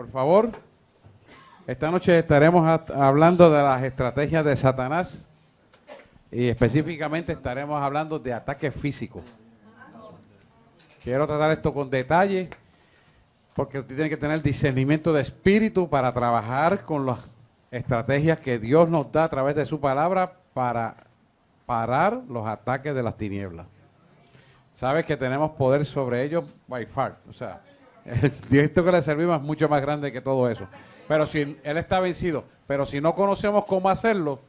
por favor. Esta noche estaremos hablando de las estrategias de Satanás y específicamente estaremos hablando de ataques físicos. Quiero tratar esto con detalle porque usted tiene que tener discernimiento de espíritu para trabajar con las estrategias que Dios nos da a través de su palabra para parar los ataques de las tinieblas. Sabes que tenemos poder sobre ellos by far. O sea, el Dios que le servimos es mucho más grande que todo eso. Pero si Él está vencido, pero si no conocemos cómo hacerlo,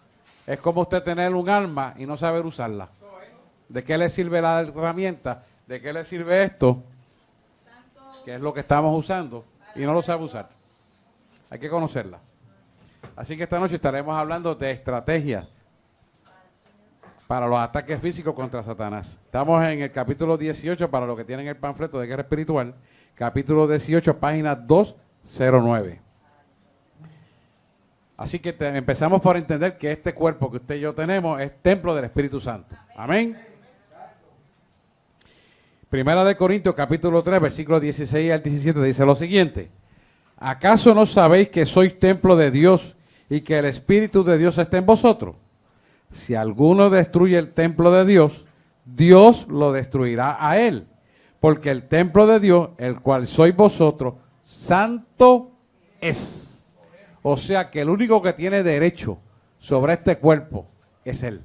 es como usted tener un arma y no saber usarla. ¿De qué le sirve la herramienta? ¿De qué le sirve esto? Que es lo que estamos usando y no lo sabe usar. Hay que conocerla. Así que esta noche estaremos hablando de estrategias para los ataques físicos contra Satanás. Estamos en el capítulo 18, para los que tienen el panfleto de guerra espiritual, capítulo 18, página 209. Así que empezamos por entender que este cuerpo que usted y yo tenemos es templo del Espíritu Santo. Amén. Primera de Corintios, capítulo 3, versículos 16 al 17, dice lo siguiente. ¿Acaso no sabéis que sois templo de Dios y que el Espíritu de Dios está en vosotros? Si alguno destruye el templo de Dios, Dios lo destruirá a él. Porque el templo de Dios, el cual sois vosotros, santo es. O sea que el único que tiene derecho sobre este cuerpo es Él.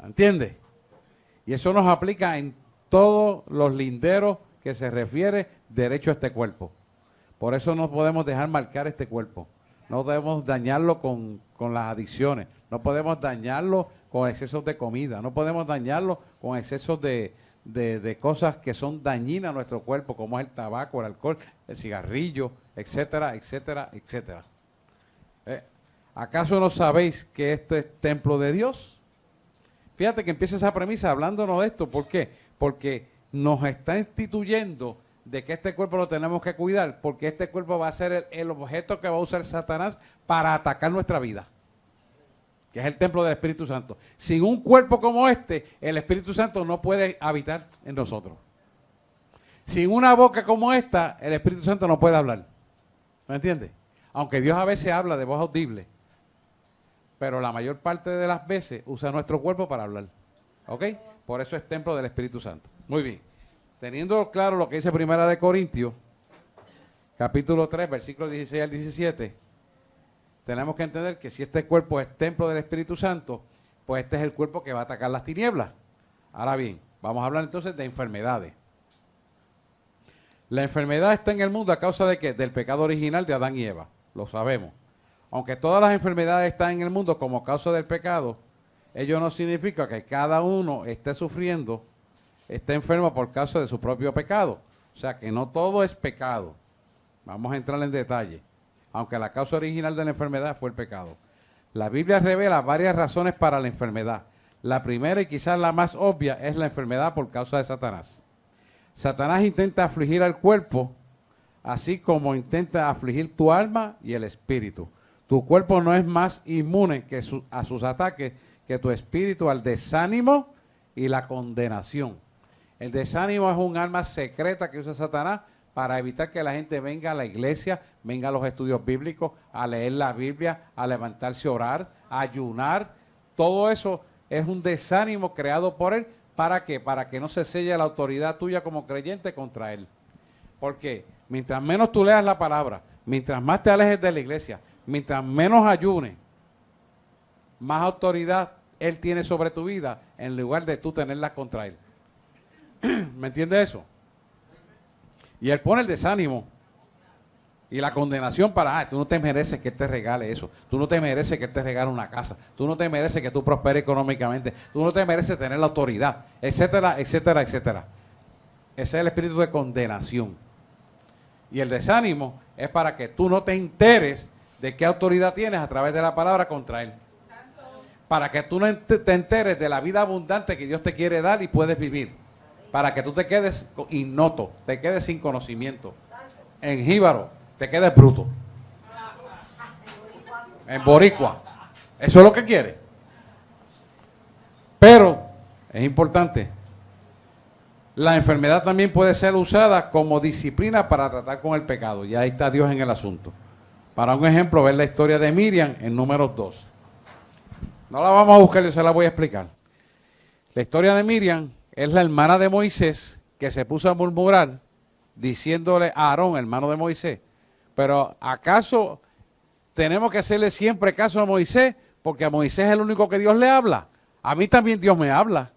¿Entiende? Y eso nos aplica en todos los linderos que se refiere derecho a este cuerpo. Por eso no podemos dejar marcar este cuerpo. No debemos dañarlo con las adicciones. No podemos dañarlo con excesos de comida. No podemos dañarlo con excesos de cosas que son dañinas a nuestro cuerpo, como es el tabaco, el alcohol, el cigarrillo, etcétera, etcétera, etcétera. ¿Acaso no sabéis que esto es templo de Dios? Fíjate que empieza esa premisa hablándonos de esto. ¿Por qué? Porque nos está instituyendo de que este cuerpo lo tenemos que cuidar, porque este cuerpo va a ser el objeto que va a usar Satanás para atacar nuestra vida, que es el templo del Espíritu Santo. Sin un cuerpo como este, el Espíritu Santo no puede habitar en nosotros. Sin una boca como esta, el Espíritu Santo no puede hablar. ¿Me entiendes? Aunque Dios a veces habla de voz audible, pero la mayor parte de las veces usa nuestro cuerpo para hablar. ¿Ok? Por eso es templo del Espíritu Santo. Muy bien. Teniendo claro lo que dice Primera de Corintios, capítulo 3, versículos 16 al 17, tenemos que entender que si este cuerpo es templo del Espíritu Santo, pues este es el cuerpo que va a atacar las tinieblas. Ahora bien, vamos a hablar entonces de enfermedades. La enfermedad está en el mundo a causa de ¿qué? Del pecado original de Adán y Eva. Lo sabemos. Aunque todas las enfermedades están en el mundo como causa del pecado, ello no significa que cada uno esté sufriendo, esté enfermo por causa de su propio pecado. O sea que no todo es pecado. Vamos a entrar en detalle. Aunque la causa original de la enfermedad fue el pecado. La Biblia revela varias razones para la enfermedad. La primera y quizás la más obvia es la enfermedad por causa de Satanás. Satanás intenta afligir al cuerpo, así como intenta afligir tu alma y el espíritu. Tu cuerpo no es más inmune a sus ataques que tu espíritu al desánimo y la condenación. El desánimo es un arma secreta que usa Satanás para evitar que la gente venga a la iglesia, venga a los estudios bíblicos, a leer la Biblia, a levantarse a orar, a ayunar. Todo eso es un desánimo creado por él. ¿Para qué? Para que no se selle la autoridad tuya como creyente contra él. Porque mientras menos tú leas la palabra, mientras más te alejes de la iglesia, mientras menos ayunes, más autoridad él tiene sobre tu vida en lugar de tú tenerla contra él. ¿Me entiendes eso? Y él pone el desánimo y la condenación para, tú no te mereces que él te regale eso, tú no te mereces que él te regale una casa, tú no te mereces que tú prosperes económicamente, tú no te mereces tener la autoridad, etcétera, etcétera, etcétera. Ese es el espíritu de condenación. Y el desánimo es para que tú no te enteres de qué autoridad tienes a través de la palabra contra él. Para que tú no te enteres de la vida abundante que Dios te quiere dar y puedes vivir. Para que tú te quedes ignoto, te quedes sin conocimiento. En jíbaro, te quedes bruto. En boricua. Eso es lo que quiere. Pero es importante La enfermedad también puede ser usada como disciplina para tratar con el pecado. Y ahí está Dios en el asunto. Para un ejemplo, ver la historia de Miriam en Números 2. No la vamos a buscar, yo se la voy a explicar. La historia de Miriam es la hermana de Moisés que se puso a murmurar diciéndole a Aarón, hermano de Moisés, pero ¿acaso tenemos que hacerle siempre caso a Moisés? Porque a Moisés es el único que Dios le habla. A mí también Dios me habla.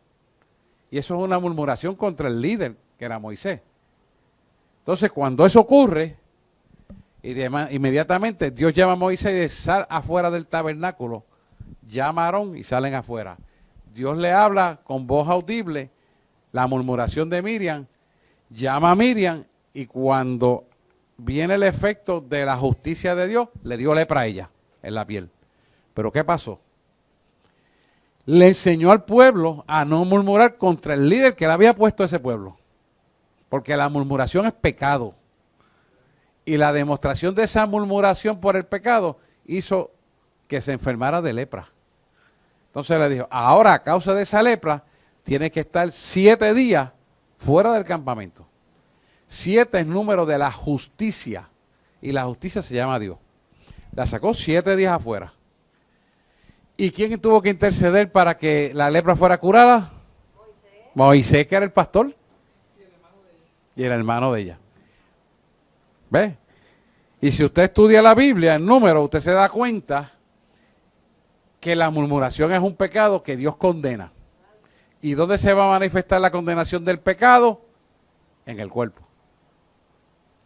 Y eso es una murmuración contra el líder, que era Moisés. Entonces, cuando eso ocurre, inmediatamente Dios llama a Moisés y dice, sal afuera del tabernáculo, llama a Aarón y salen afuera. Dios le habla con voz audible, la murmuración de Miriam, llama a Miriam y cuando viene el efecto de la justicia de Dios, le dio lepra a ella en la piel. ¿Pero qué pasó? Le enseñó al pueblo a no murmurar contra el líder que le había puesto a ese pueblo. Porque la murmuración es pecado. Y la demostración de esa murmuración por el pecado hizo que se enfermara de lepra. Entonces le dijo, ahora a causa de esa lepra, tienes que estar 7 días fuera del campamento. 7 es número de la justicia. Y la justicia se llama Dios. La sacó 7 días afuera. ¿Y quién tuvo que interceder para que la lepra fuera curada? Moisés, que era el pastor. Y el hermano de ella. ¿Ve? Y si usted estudia la Biblia, en número, usted se da cuenta que la murmuración es un pecado que Dios condena. ¿Y dónde se va a manifestar la condenación del pecado? En el cuerpo.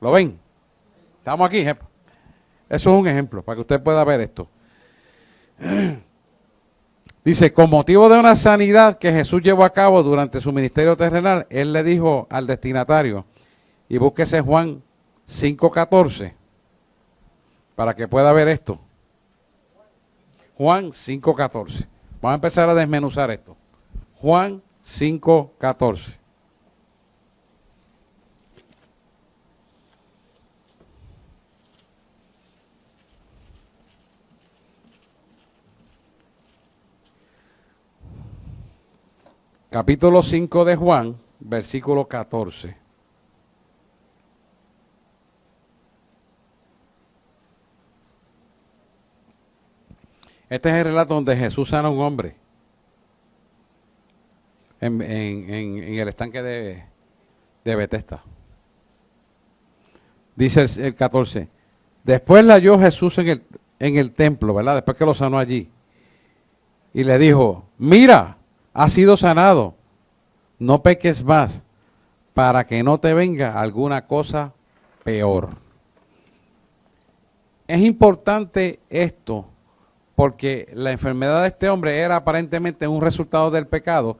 ¿Lo ven? Estamos aquí, jefe. Eso es un ejemplo, para que usted pueda ver esto. Dice, con motivo de una sanidad que Jesús llevó a cabo durante su ministerio terrenal, Él le dijo al destinatario, y búsquese Juan 5:14, para que pueda ver esto. Juan 5:14. Vamos a empezar a desmenuzar esto. Juan 5:14. Capítulo 5 de Juan, versículo 14. Este es el relato donde Jesús sana a un hombre en el estanque de Betesda. Dice el 14. Después la halló Jesús en el templo, ¿verdad? Después que lo sanó allí. Y le dijo, mira, has sido sanado, no peques más, para que no te venga alguna cosa peor. Es importante esto, porque la enfermedad de este hombre era aparentemente un resultado del pecado,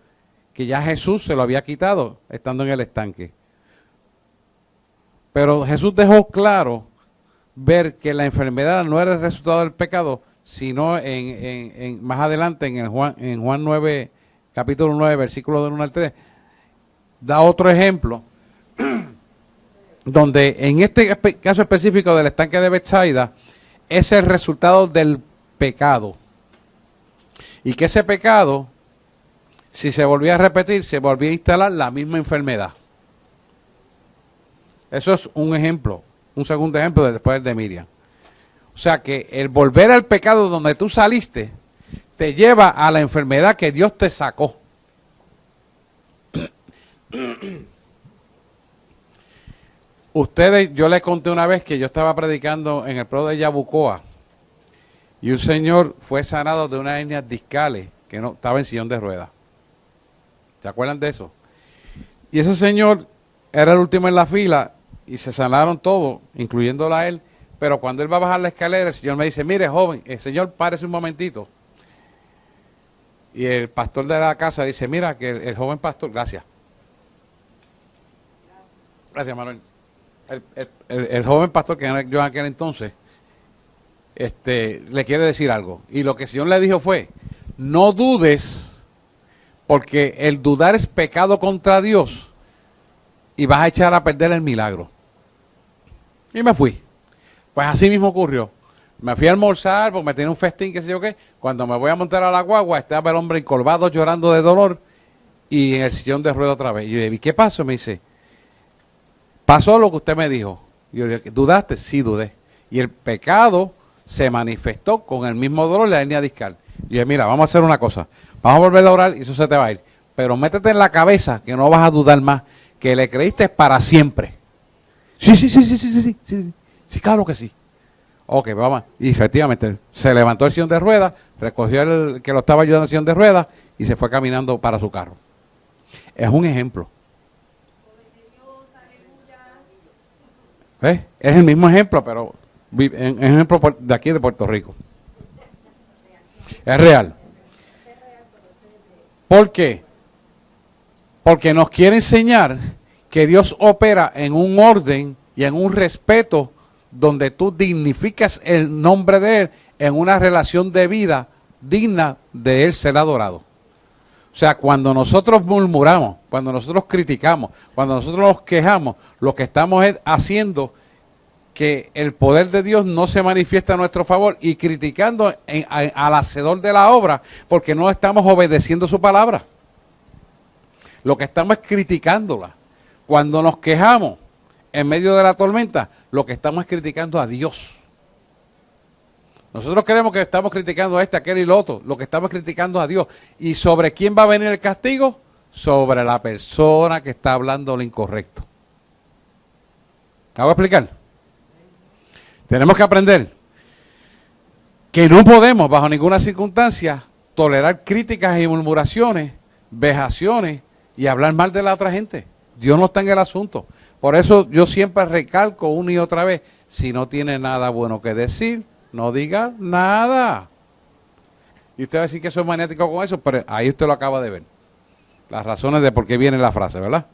que ya Jesús se lo había quitado estando en el estanque. Pero Jesús dejó claro ver que la enfermedad no era el resultado del pecado, sino más adelante en Juan 9, capítulo 9, versículo del 1 al 3, da otro ejemplo, donde en este caso específico del estanque de Betsaida, es el resultado del pecado. Y que ese pecado, si se volvía a repetir, se volvía a instalar la misma enfermedad. Eso es un ejemplo, un segundo ejemplo después de Miriam. O sea que el volver al pecado donde tú saliste, te lleva a la enfermedad que Dios te sacó. Ustedes, yo les conté una vez que yo estaba predicando en el pueblo de Yabucoa y un señor fue sanado de unas hernias discales que no estaba en sillón de ruedas. ¿Se acuerdan de eso? Y ese señor era el último en la fila y se sanaron todos, incluyéndolo a él. Pero cuando él va a bajar la escalera, el señor me dice, mire joven, el señor párese un momentito. Y el pastor de la casa dice, mira que el joven pastor, gracias. Gracias, Manuel. El joven pastor que era yo en aquel entonces, le quiere decir algo. Y lo que el Señor le dijo fue, no dudes, porque el dudar es pecado contra Dios y vas a echar a perder el milagro. Y me fui. Pues así mismo ocurrió. Me fui a almorzar porque me tenía un festín, qué sé yo qué. Cuando me voy a montar a la guagua, estaba el hombre encorvado llorando de dolor y en el sillón de ruedas otra vez. Y yo le dije, ¿qué pasó? Me dice, pasó lo que usted me dijo. Y yo le dije, ¿dudaste? Sí, dudé. Y el pecado se manifestó con el mismo dolor de la hernia discal. Y yo dije, mira, vamos a hacer una cosa. Vamos a volver a orar y eso se te va a ir. Pero métete en la cabeza que no vas a dudar más, que le creíste para siempre. Sí, claro que sí. Ok, vamos. Y efectivamente, se levantó el sillón de ruedas, recogió el que lo estaba ayudando en el sillón de ruedas y se fue caminando para su carro. Es un ejemplo. Es el mismo ejemplo, pero es un ejemplo de aquí de Puerto Rico. Es real. ¿Por qué? Porque nos quiere enseñar que Dios opera en un orden y en un respeto donde tú dignificas el nombre de Él en una relación de vida digna de Él ser adorado. O sea, cuando nosotros murmuramos, cuando nosotros criticamos, cuando nosotros nos quejamos, lo que estamos es haciendo que el poder de Dios no se manifiesta a nuestro favor y criticando al hacedor de la obra porque no estamos obedeciendo su palabra. Lo que estamos es criticándola. Cuando nos quejamos en medio de la tormenta, lo que estamos es criticando a Dios. Nosotros creemos que estamos criticando a este, aquel y lo otro. Lo que estamos criticando a Dios. ¿Y sobre quién va a venir el castigo? Sobre la persona que está hablando lo incorrecto. ¿Me hago explicar? Tenemos que aprender que no podemos, bajo ninguna circunstancia, tolerar críticas y murmuraciones, vejaciones y hablar mal de la otra gente. Dios no está en el asunto. Por eso yo siempre recalco una y otra vez, si no tiene nada bueno que decir, no diga nada. Y usted va a decir que soy maniático con eso, pero ahí usted lo acaba de ver. Las razones de por qué viene la frase, ¿verdad?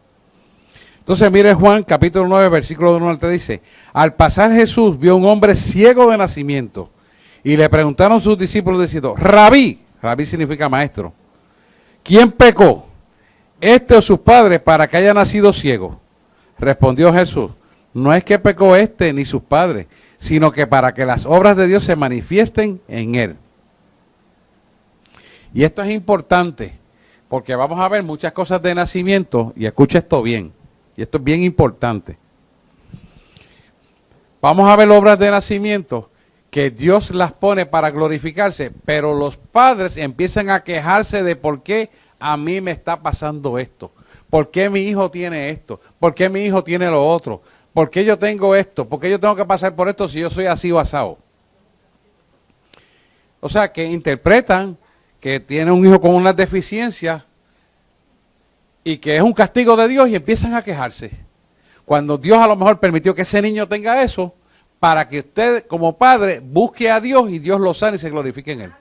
Entonces mire Juan capítulo 9, versículo 1 al 3 dice, al pasar Jesús vio un hombre ciego de nacimiento y le preguntaron sus discípulos diciendo, Rabí significa maestro, ¿quién pecó? ¿Este o sus padres para que haya nacido ciego? Respondió Jesús, no es que pecó este ni sus padres, sino que para que las obras de Dios se manifiesten en él. Y esto es importante, porque vamos a ver muchas cosas de nacimiento, y escucha esto bien, y esto es bien importante. Vamos a ver obras de nacimiento que Dios las pone para glorificarse, pero los padres empiezan a quejarse de por qué a mí me está pasando esto. ¿Por qué mi hijo tiene esto? ¿Por qué mi hijo tiene lo otro? ¿Por qué yo tengo esto? ¿Por qué yo tengo que pasar por esto si yo soy así o asado? O sea, que interpretan que tiene un hijo con unas deficiencias y que es un castigo de Dios y empiezan a quejarse. Cuando Dios a lo mejor permitió que ese niño tenga eso, para que usted como padre busque a Dios y Dios lo sane y se glorifique en él.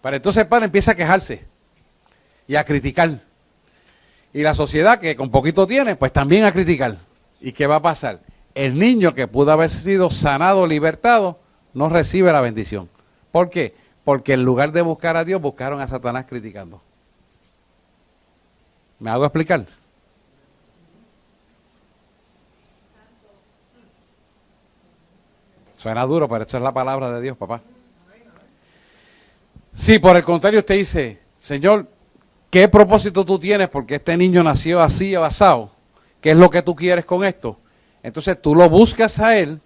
Para entonces el padre empieza a quejarse y a criticar. Y la sociedad que con poquito tiene, pues también a criticar. ¿Y qué va a pasar? El niño que pudo haber sido sanado, libertado, no recibe la bendición. ¿Por qué? Porque en lugar de buscar a Dios, buscaron a Satanás criticando. ¿Me hago explicar? Suena duro, pero esa es la palabra de Dios, papá. Si por el contrario usted dice, Señor, ¿qué propósito tú tienes? Porque este niño nació así, basado. ¿Qué es lo que tú quieres con esto? Entonces tú lo buscas a Él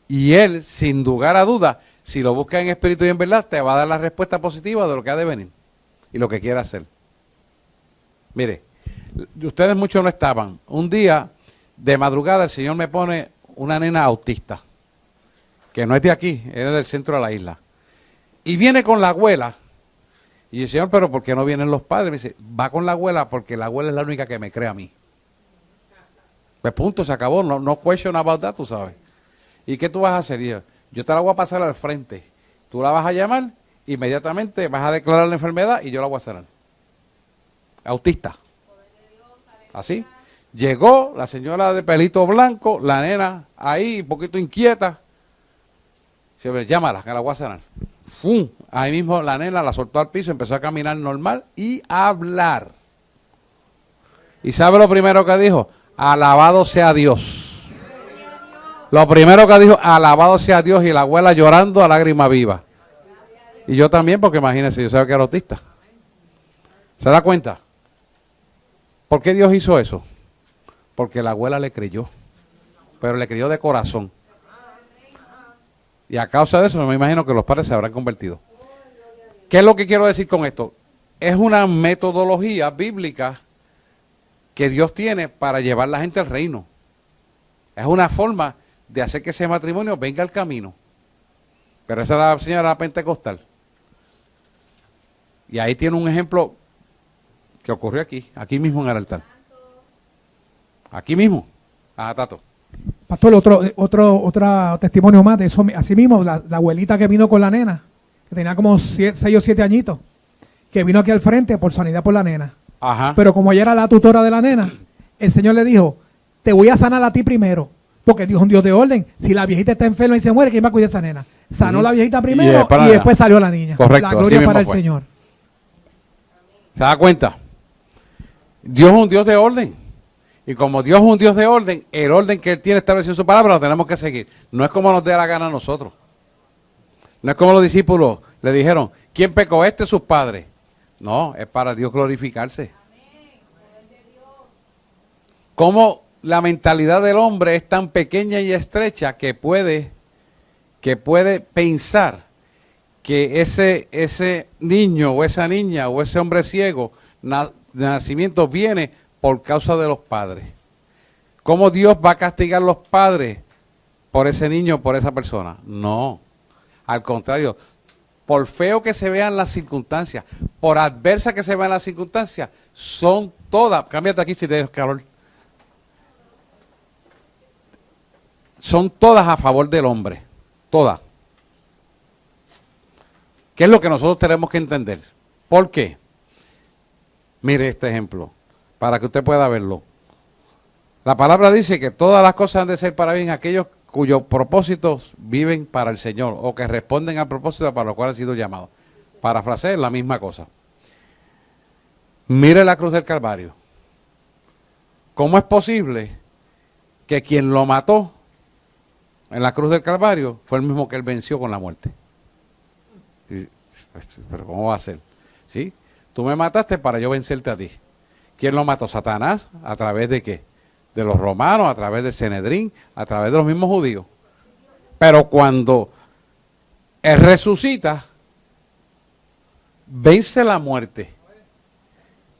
y Él, sin lugar a duda, si lo buscas en espíritu y en verdad, te va a dar la respuesta positiva de lo que ha de venir y lo que quiere hacer. Mire, ustedes muchos no estaban. Un día, de madrugada, el Señor me pone una nena autista, que no es de aquí, es del centro de la isla. Y viene con la abuela. Y el Señor, pero ¿por qué no vienen los padres? Me dice, va con la abuela porque la abuela es la única que me cree a mí. Pues punto, se acabó, no question about that, tú sabes. ¿Y qué tú vas a hacer? Yo te la voy a pasar al frente. Tú la vas a llamar, inmediatamente vas a declarar la enfermedad y yo la voy a sanar. Autista. Así. Llegó la señora de pelito blanco, la nena ahí, un poquito inquieta. Se llámala, que la voy a sanar. ¡Fum! Ahí mismo la nena la soltó al piso, empezó a caminar normal y a hablar. ¿Y sabe lo primero que dijo? Alabado sea Dios. Lo primero que dijo, alabado sea Dios, y la abuela llorando a lágrima viva. Y yo también, porque imagínense, yo sabía que era autista. ¿Se da cuenta? ¿Por qué Dios hizo eso? Porque la abuela le creyó, pero le creyó de corazón. Y a causa de eso, me imagino que los padres se habrán convertido. ¿Qué es lo que quiero decir con esto? Es una metodología bíblica que Dios tiene para llevar a la gente al reino. Es una forma de hacer que ese matrimonio venga al camino. Pero esa es la señora pentecostal. Y ahí tiene un ejemplo que ocurrió aquí mismo en el altar. Aquí mismo. Ajá, Tato. Pastor, otro testimonio más de eso. Así mismo, la abuelita que vino con la nena, que tenía como 6 o 7 añitos, que vino aquí al frente por sanidad por la nena. Ajá. Pero como ella era la tutora de la nena, el Señor le dijo, te voy a sanar a ti primero, porque Dios es un Dios de orden. Si la viejita está enferma y se muere, ¿quién va a cuidar a esa nena? Sanó la viejita primero y después salió la niña. Correcto. La gloria para el Señor. ¿Se da cuenta? Dios es un Dios de orden. Y como Dios es un Dios de orden, el orden que Él tiene establecido en su palabra lo tenemos que seguir. No es como nos dé la gana a nosotros. No es como los discípulos le dijeron, ¿quién pecó? Sus padres. No, es para Dios glorificarse. Como la mentalidad del hombre es tan pequeña y estrecha que puede pensar que ese niño o esa niña o ese hombre ciego de nacimiento viene por causa de los padres. ¿Cómo Dios va a castigar a los padres por ese niño, por esa persona? No, al contrario, por feo que se vean las circunstancias, por adversas que se vean las circunstancias, son todas, cámbiate aquí si tienes calor, son todas a favor del hombre, todas. ¿Qué es lo que nosotros tenemos que entender? ¿Por qué? Mire este ejemplo, para que usted pueda verlo. La palabra dice que todas las cosas han de ser para bien aquellos cuyos propósitos viven para el Señor o que responden al propósito para lo cual han sido llamados. Parafrasear la misma cosa. Mire la cruz del Calvario. ¿Cómo es posible que quien lo mató en la cruz del Calvario fue el mismo que él venció con la muerte? Pero ¿cómo va a ser? ¿Sí? Tú me mataste para yo vencerte a ti. ¿Quién lo mató? Satanás. ¿A través de qué? De los romanos, a través de Sanedrín, a través de los mismos judíos. Pero cuando él resucita, vence la muerte.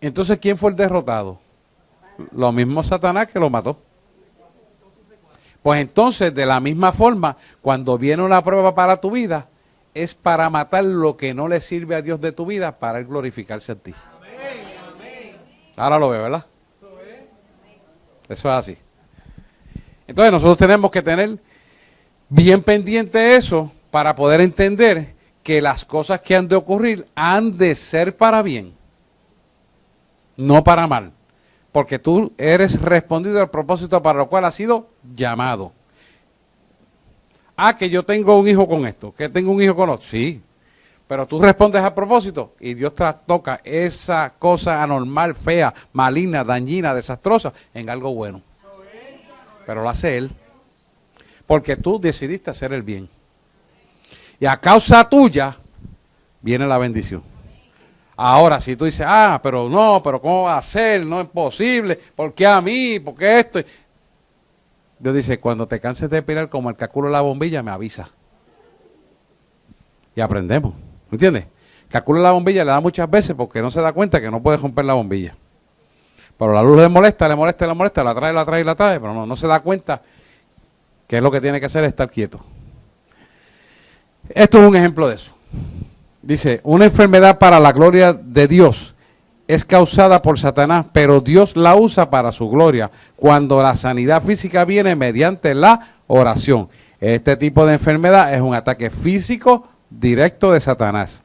Entonces, ¿quién fue el derrotado? Lo mismo Satanás que lo mató. Pues entonces, de la misma forma, cuando viene una prueba para tu vida, es para matar lo que no le sirve a Dios de tu vida para él glorificarse a ti. Ahora lo ve, ¿verdad? Eso es así. Entonces nosotros tenemos que tener bien pendiente eso para poder entender que las cosas que han de ocurrir han de ser para bien, no para mal. Porque tú eres respondido al propósito para lo cual has sido llamado. Ah, que yo tengo un hijo con esto, que tengo un hijo con otro. Sí, pero tú respondes al propósito y Dios toca esa cosa anormal, fea, maligna, dañina, desastrosa en algo bueno. Pero lo hace Él. Porque tú decidiste hacer el bien. Y a causa tuya viene la bendición. Ahora, si tú dices, pero ¿cómo va a ser? No es posible. ¿Por qué a mí? ¿Por qué esto? Dios dice, cuando te canses de pelear como el calculo de la bombilla, me avisa. Y aprendemos. ¿Me entiendes? Calcula la bombilla, le da muchas veces porque no se da cuenta que no puede romper la bombilla. Pero la luz le molesta, la trae, pero no se da cuenta que es lo que tiene que hacer es estar quieto. Esto es un ejemplo de eso. Dice, una enfermedad para la gloria de Dios es causada por Satanás, pero Dios la usa para su gloria cuando la sanidad física viene mediante la oración. Este tipo de enfermedad es un ataque físico directo de Satanás.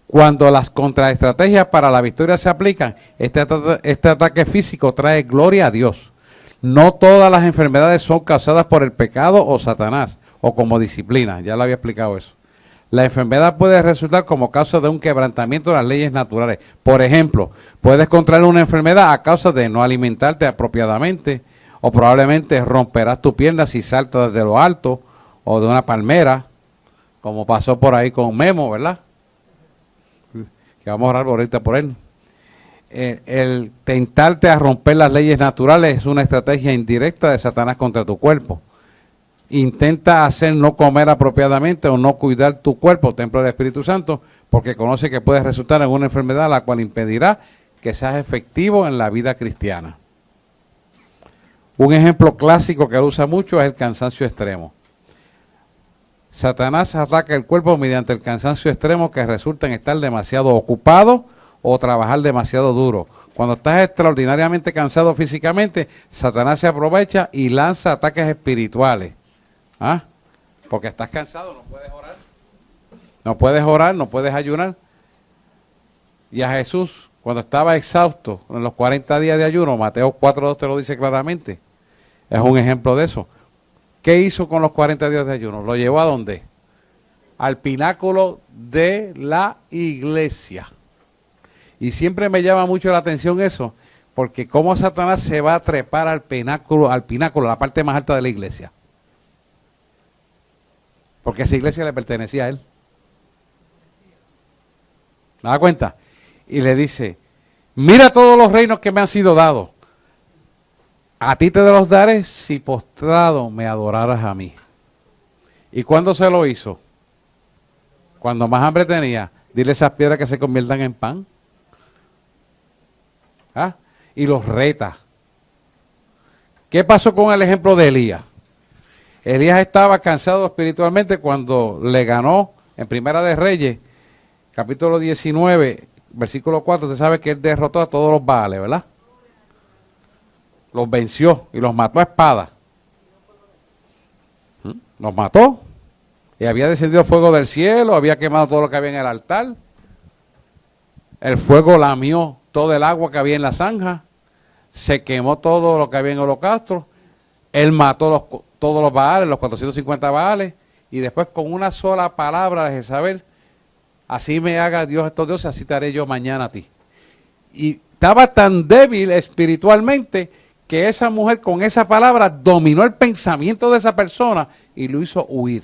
Cuando las contraestrategias para la victoria se aplican, este ataque físico trae gloria a Dios. No todas las enfermedades son causadas por el pecado o Satanás, o como disciplina, ya lo había explicado eso. La enfermedad puede resultar como causa de un quebrantamiento de las leyes naturales. Por ejemplo, puedes contraer una enfermedad a causa de no alimentarte apropiadamente, o probablemente romperás tu pierna si saltas desde lo alto, o de una palmera, como pasó por ahí con Memo, ¿verdad? que vamos a orar ahorita por él. El tentarte a romper las leyes naturales es una estrategia indirecta de Satanás contra tu cuerpo. Intenta hacer no comer apropiadamente o no cuidar tu cuerpo, templo del Espíritu Santo, porque conoce que puede resultar en una enfermedad la cual impedirá que seas efectivo en la vida cristiana. Un ejemplo clásico que él usa mucho es el cansancio extremo. Satanás ataca el cuerpo mediante el cansancio extremo que resulta en estar demasiado ocupado o trabajar demasiado duro. Cuando estás extraordinariamente cansado físicamente, Satanás se aprovecha y lanza ataques espirituales. ¿Ah? Porque estás cansado, no puedes orar. No puedes orar, no puedes ayunar. Y a Jesús, cuando estaba exhausto en los 40 días de ayuno, Mateo 4:2 te lo dice claramente. Es un ejemplo de eso. ¿Qué hizo con los 40 días de ayuno? ¿Lo llevó a dónde? Al pináculo de la iglesia. Y siempre me llama mucho la atención eso, porque cómo Satanás se va a trepar al pináculo, la parte más alta de la iglesia. Porque esa iglesia le pertenecía a él. ¿Me da cuenta? Y le dice, mira todos los reinos que me han sido dados. A ti te los daré si postrado me adoraras a mí. ¿Y cuándo se lo hizo? Cuando más hambre tenía. Dile a esas piedras que se conviertan en pan. ¿Ah? Y los reta. ¿Qué pasó con el ejemplo de Elías? Elías estaba cansado espiritualmente cuando le ganó en Primera de Reyes, capítulo 19, versículo 4. Usted sabe que él derrotó a todos los Baales, ¿verdad? Los venció y los mató a espada. Los mató. Y había descendido fuego del cielo, había quemado todo lo que había en el altar. El fuego lamió todo el agua que había en la zanja. Se quemó todo lo que había en el holocausto. Él mató todos los Baales, los 450 Baales. Y después con una sola palabra de Jezabel, así me haga Dios estos dioses, así te haré yo mañana a ti. Y estaba tan débil espiritualmente que esa mujer con esa palabra dominó el pensamiento de esa persona y lo hizo huir.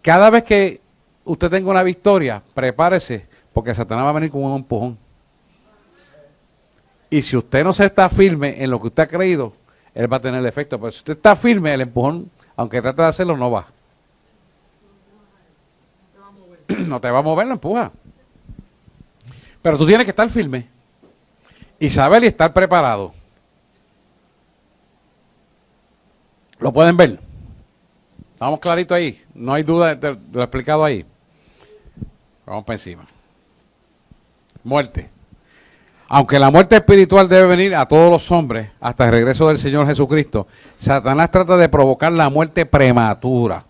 Cada vez que usted tenga una victoria, prepárese, porque Satanás va a venir con un empujón. Y si usted no se está firme en lo que usted ha creído, él va a tener el efecto. Pero si usted está firme, el empujón, aunque trate de hacerlo, no va. No te va a mover, lo empuja. Pero tú tienes que estar firme. Y saber y estar preparado. ¿Lo pueden ver? Estamos claritos ahí. No hay duda de lo explicado ahí. Vamos para encima. Muerte. Aunque la muerte espiritual debe venir a todos los hombres hasta el regreso del Señor Jesucristo, Satanás trata de provocar la muerte prematura.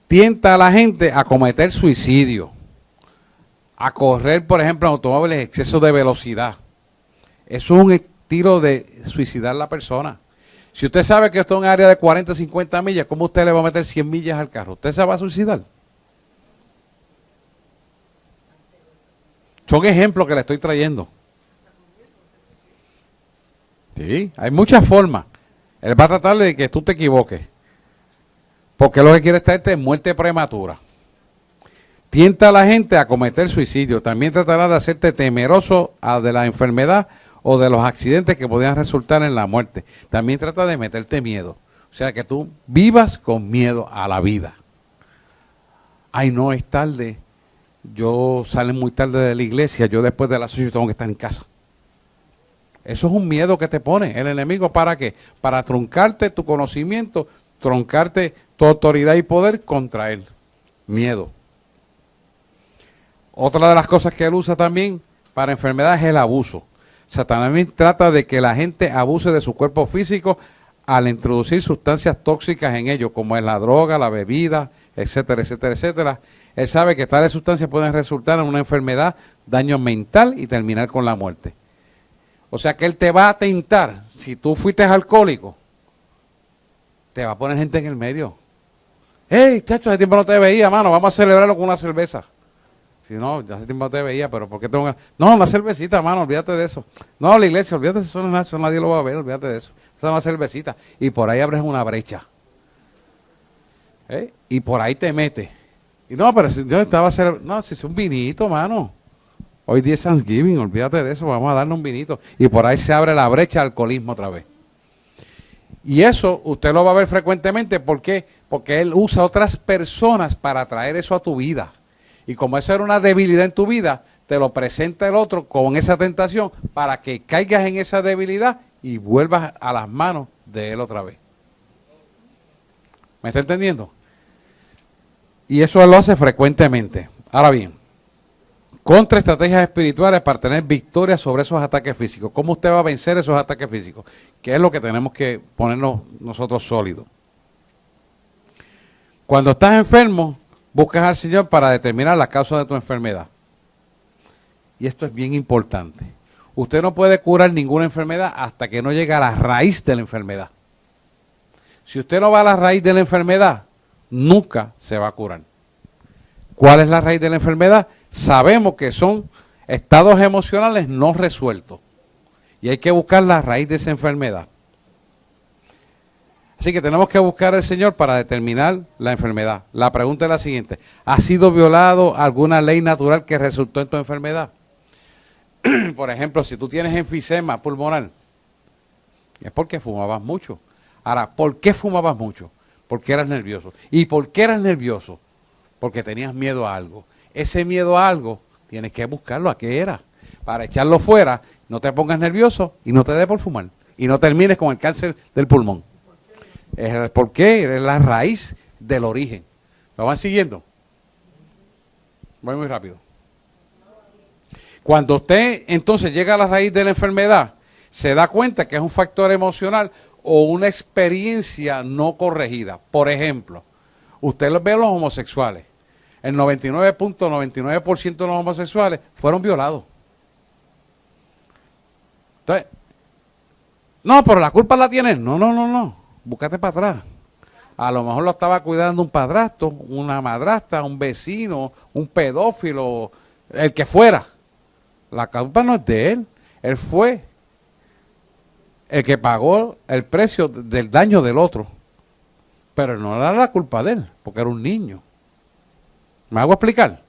Tienta a la gente a cometer suicidio, a correr, por ejemplo, en automóviles exceso de velocidad. Eso es un estilo de suicidar a la persona. Si usted sabe que esto es un área de 40, 50 millas, ¿cómo usted le va a meter 100 millas al carro? ¿Usted se va a suicidar? Son ejemplos que le estoy trayendo. Sí, hay muchas formas. Él va a tratar de que tú te equivoques. Porque lo que quiere es traerte muerte prematura. Tienta a la gente a cometer suicidio. También tratará de hacerte temeroso de la enfermedad o de los accidentes que podrían resultar en la muerte. También trata de meterte miedo. O sea, que tú vivas con miedo a la vida. Ay, no, es tarde. Yo salgo muy tarde de la iglesia. Yo después de las 8 tengo que estar en casa. Eso es un miedo que te pone el enemigo. ¿Para qué? Para truncarte tu conocimiento, truncarte tu autoridad y poder contra él. Miedo. Otra de las cosas que él usa también para enfermedades es el abuso. Satanás trata de que la gente abuse de su cuerpo físico al introducir sustancias tóxicas en ellos, como es la droga, la bebida, etcétera, etcétera, etcétera. Él sabe que tales sustancias pueden resultar en una enfermedad, daño mental y terminar con la muerte. O sea que él te va a tentar. Si tú fuiste alcohólico, te va a poner gente en el medio. Hey, chacho, hace tiempo no te veía, mano, vamos a celebrarlo con una cerveza. Si no, ya hace tiempo no te veía, pero ¿por qué tengo que...? No, una cervecita, mano, olvídate de eso. No, la iglesia, olvídate de eso, eso nadie lo va a ver, olvídate de eso. Eso es una cervecita. Y por ahí abres una brecha. Y por ahí te metes. Y no, pero si yo estaba no, si es un vinito, mano. Hoy día es Thanksgiving, olvídate de eso, vamos a darle un vinito. Y por ahí se abre la brecha al alcoholismo otra vez. Y eso usted lo va a ver frecuentemente, ¿por qué? Porque él usa a otras personas para traer eso a tu vida. Y como eso era una debilidad en tu vida, te lo presenta el otro con esa tentación para que caigas en esa debilidad y vuelvas a las manos de él otra vez. ¿Me está entendiendo? Y eso él lo hace frecuentemente. Ahora bien, contraestrategias espirituales para tener victoria sobre esos ataques físicos. ¿Cómo usted va a vencer esos ataques físicos? ¿Qué es lo que tenemos que ponernos nosotros sólidos? Cuando estás enfermo, buscas al Señor para determinar la causa de tu enfermedad. Y esto es bien importante. Usted no puede curar ninguna enfermedad hasta que no llegue a la raíz de la enfermedad. Si usted no va a la raíz de la enfermedad, nunca se va a curar. ¿Cuál es la raíz de la enfermedad? Sabemos que son estados emocionales no resueltos. Y hay que buscar la raíz de esa enfermedad. Así que tenemos que buscar al Señor para determinar la enfermedad. La pregunta es la siguiente. ¿Ha sido violado alguna ley natural que resultó en tu enfermedad? Por ejemplo, si tú tienes enfisema pulmonar, es porque fumabas mucho. Ahora, ¿por qué fumabas mucho? Porque eras nervioso. ¿Y por qué eras nervioso? Porque tenías miedo a algo. Ese miedo a algo, tienes que buscarlo a qué era. Para echarlo fuera, no te pongas nervioso y no te dé por fumar. Y no termines con el cáncer del pulmón. Es el por qué, es la raíz del origen. ¿Lo van siguiendo? Voy muy rápido. Cuando usted entonces llega a la raíz de la enfermedad, se da cuenta que es un factor emocional o una experiencia no corregida. Por ejemplo, usted ve a los homosexuales. El 99.99% de los homosexuales fueron violados. Entonces, no, pero la culpa la tienen. No. Búscate para atrás. A lo mejor lo estaba cuidando un padrastro, una madrastra, un vecino, un pedófilo, el que fuera. La culpa no es de él. Él fue el que pagó el precio del daño del otro. Pero no era la culpa de él, porque era un niño. ¿Me hago explicar?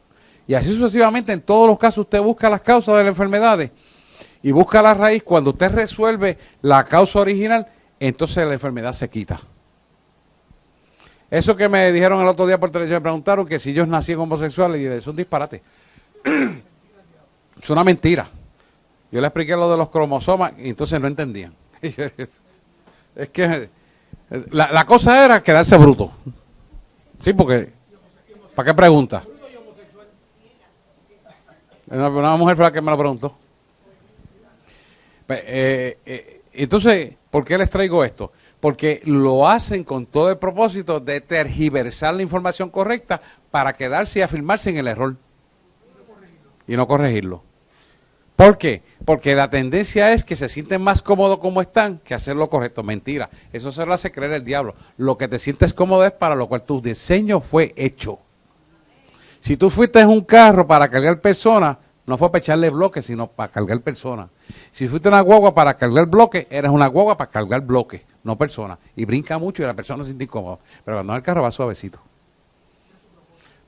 Y así sucesivamente, en todos los casos, usted busca las causas de las enfermedades y busca la raíz. Cuando usted resuelve la causa original, entonces la enfermedad se quita. Eso que me dijeron el otro día por televisión, me preguntaron que si yo nací homosexual, y eso es un disparate. Es una mentira. Yo le expliqué lo de los cromosomas y entonces no entendían. Es que la cosa era quedarse bruto. Sí, porque ¿para qué pregunta? Una mujer fue la que me lo preguntó. Entonces, ¿por qué les traigo esto? Porque lo hacen con todo el propósito de tergiversar la información correcta para quedarse y afirmarse en el error y no corregirlo. ¿Por qué? Porque la tendencia es que se sienten más cómodos como están que hacer lo correcto. Mentira, eso se lo hace creer el diablo. Lo que te sientes cómodo es para lo cual tu diseño fue hecho. Si tú fuiste en un carro para cargar personas, no fue para echarle bloques, sino para cargar personas. Si fuiste una guagua para cargar bloques, eres una guagua para cargar bloques, no personas. Y brinca mucho y la persona se siente incómoda. Pero cuando el carro va suavecito.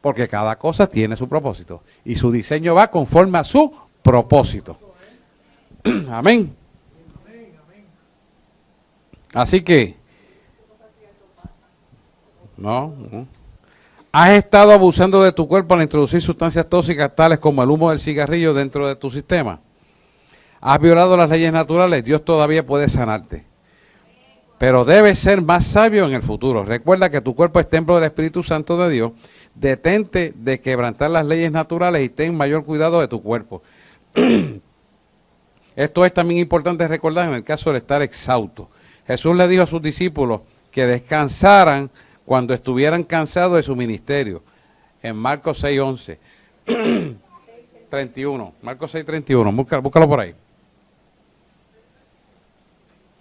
Porque cada cosa tiene su propósito. Y su diseño va conforme a su propósito. Amén. Así que, no. ¿Has estado abusando de tu cuerpo al introducir sustancias tóxicas tales como el humo del cigarrillo dentro de tu sistema? ¿Has violado las leyes naturales? Dios todavía puede sanarte. Pero debes ser más sabio en el futuro. Recuerda que tu cuerpo es templo del Espíritu Santo de Dios. Detente de quebrantar las leyes naturales y ten mayor cuidado de tu cuerpo. Esto es también importante recordar en el caso de estar exhausto. Jesús le dijo a sus discípulos que descansaran cuando estuvieran cansados de su ministerio. En Marcos 6:11. 31. Marcos 6:31. Búscalo por ahí.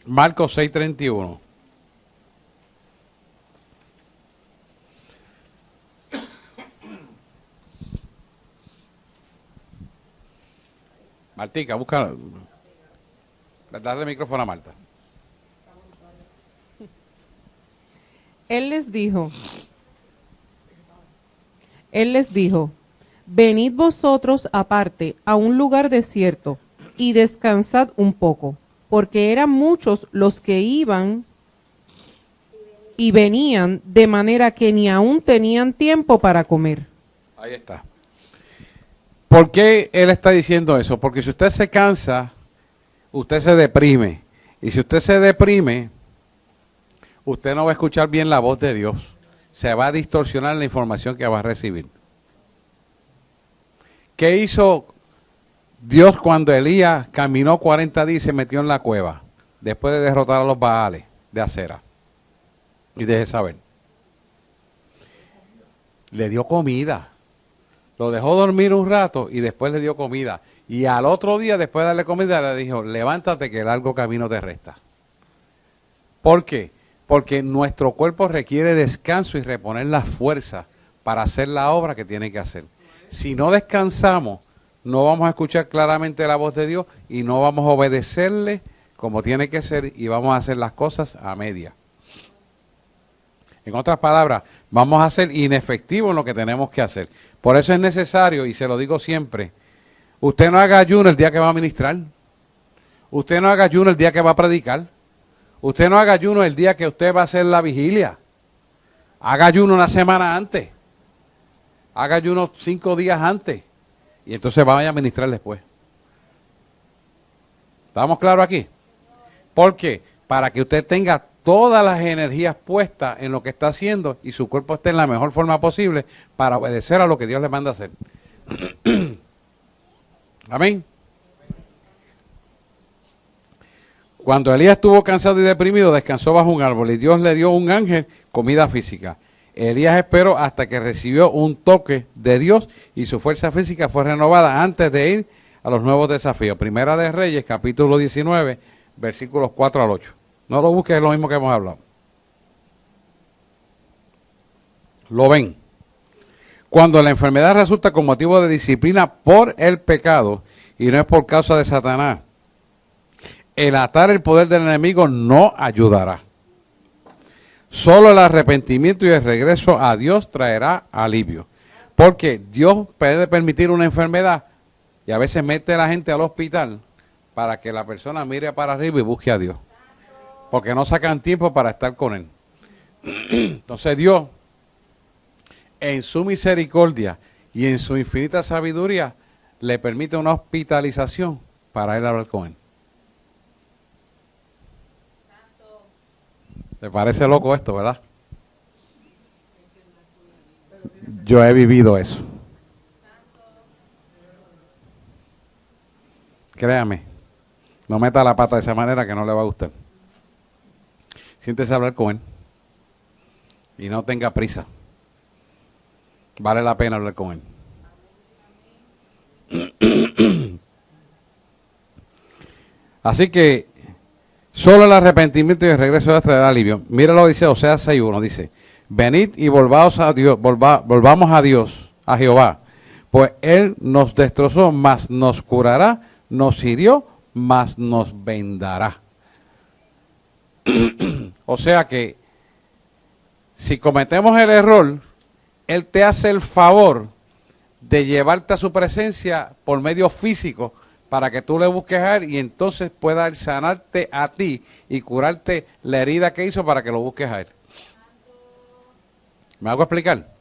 Marcos 6:31. Martica, busca. Dale el micrófono a Marta. Él les dijo, Él les dijo: venid vosotros aparte a un lugar desierto y descansad un poco, porque eran muchos los que iban y venían, de manera que ni aún tenían tiempo para comer. Ahí está. ¿Por qué él está diciendo eso? Porque si usted se cansa, usted se deprime. Y si usted se deprime, usted no va a escuchar bien la voz de Dios. Se va a distorsionar la información que va a recibir. ¿Qué hizo Dios cuando Elías caminó 40 días y se metió en la cueva? Después de derrotar a los Baales de Acera y de Jezabel. Le dio comida. Lo dejó dormir un rato y después le dio comida. Y al otro día, después de darle comida, le dijo: levántate que el largo camino te resta. ¿Por qué? Porque nuestro cuerpo requiere descanso y reponer la fuerza para hacer la obra que tiene que hacer. Si no descansamos, no vamos a escuchar claramente la voz de Dios y no vamos a obedecerle como tiene que ser y vamos a hacer las cosas a media. En otras palabras, vamos a ser inefectivos en lo que tenemos que hacer. Por eso es necesario, y se lo digo siempre, usted no haga ayuno el día que va a ministrar. Usted no haga ayuno el día que va a predicar. Usted no haga ayuno el día que usted va a hacer la vigilia. Haga ayuno una semana antes. Haga ayuno 5 días antes. Y entonces vaya a ministrar después. ¿Estamos claros aquí? ¿Por qué? Para que usted tenga todas las energías puestas en lo que está haciendo y su cuerpo esté en la mejor forma posible para obedecer a lo que Dios le manda hacer. Amén. Cuando Elías estuvo cansado y deprimido, descansó bajo un árbol y Dios le dio un ángel comida física. Elías esperó hasta que recibió un toque de Dios y su fuerza física fue renovada antes de ir a los nuevos desafíos. Primera de Reyes, capítulo 19, versículos 4 al 8. No lo busques, es lo mismo que hemos hablado. Lo ven. Cuando la enfermedad resulta con motivo de disciplina por el pecado y no es por causa de Satanás, el atar el poder del enemigo no ayudará. Solo el arrepentimiento y el regreso a Dios traerá alivio. Porque Dios puede permitir una enfermedad y a veces mete a la gente al hospital para que la persona mire para arriba y busque a Dios. Porque no sacan tiempo para estar con Él. Entonces Dios, en su misericordia y en su infinita sabiduría, le permite una hospitalización para Él hablar con Él. ¿Te parece loco esto, verdad? Yo he vivido eso. Créame, no meta la pata de esa manera que no le va a gustar. Siéntese a hablar con Él y no tenga prisa. Vale la pena hablar con Él. Así que solo el arrepentimiento y el regreso de traerá alivio. Míralo, dice Oseas 6:1, dice: venid y volvamos a Dios, volvamos a Dios, a Jehová, pues Él nos destrozó, mas nos curará, nos hirió, mas nos vendará. O sea que si cometemos el error, Él te hace el favor de llevarte a su presencia por medio físico para que tú le busques a Él y entonces pueda Él sanarte a ti y curarte la herida que hizo para que lo busques a Él. ¿Me hago explicar?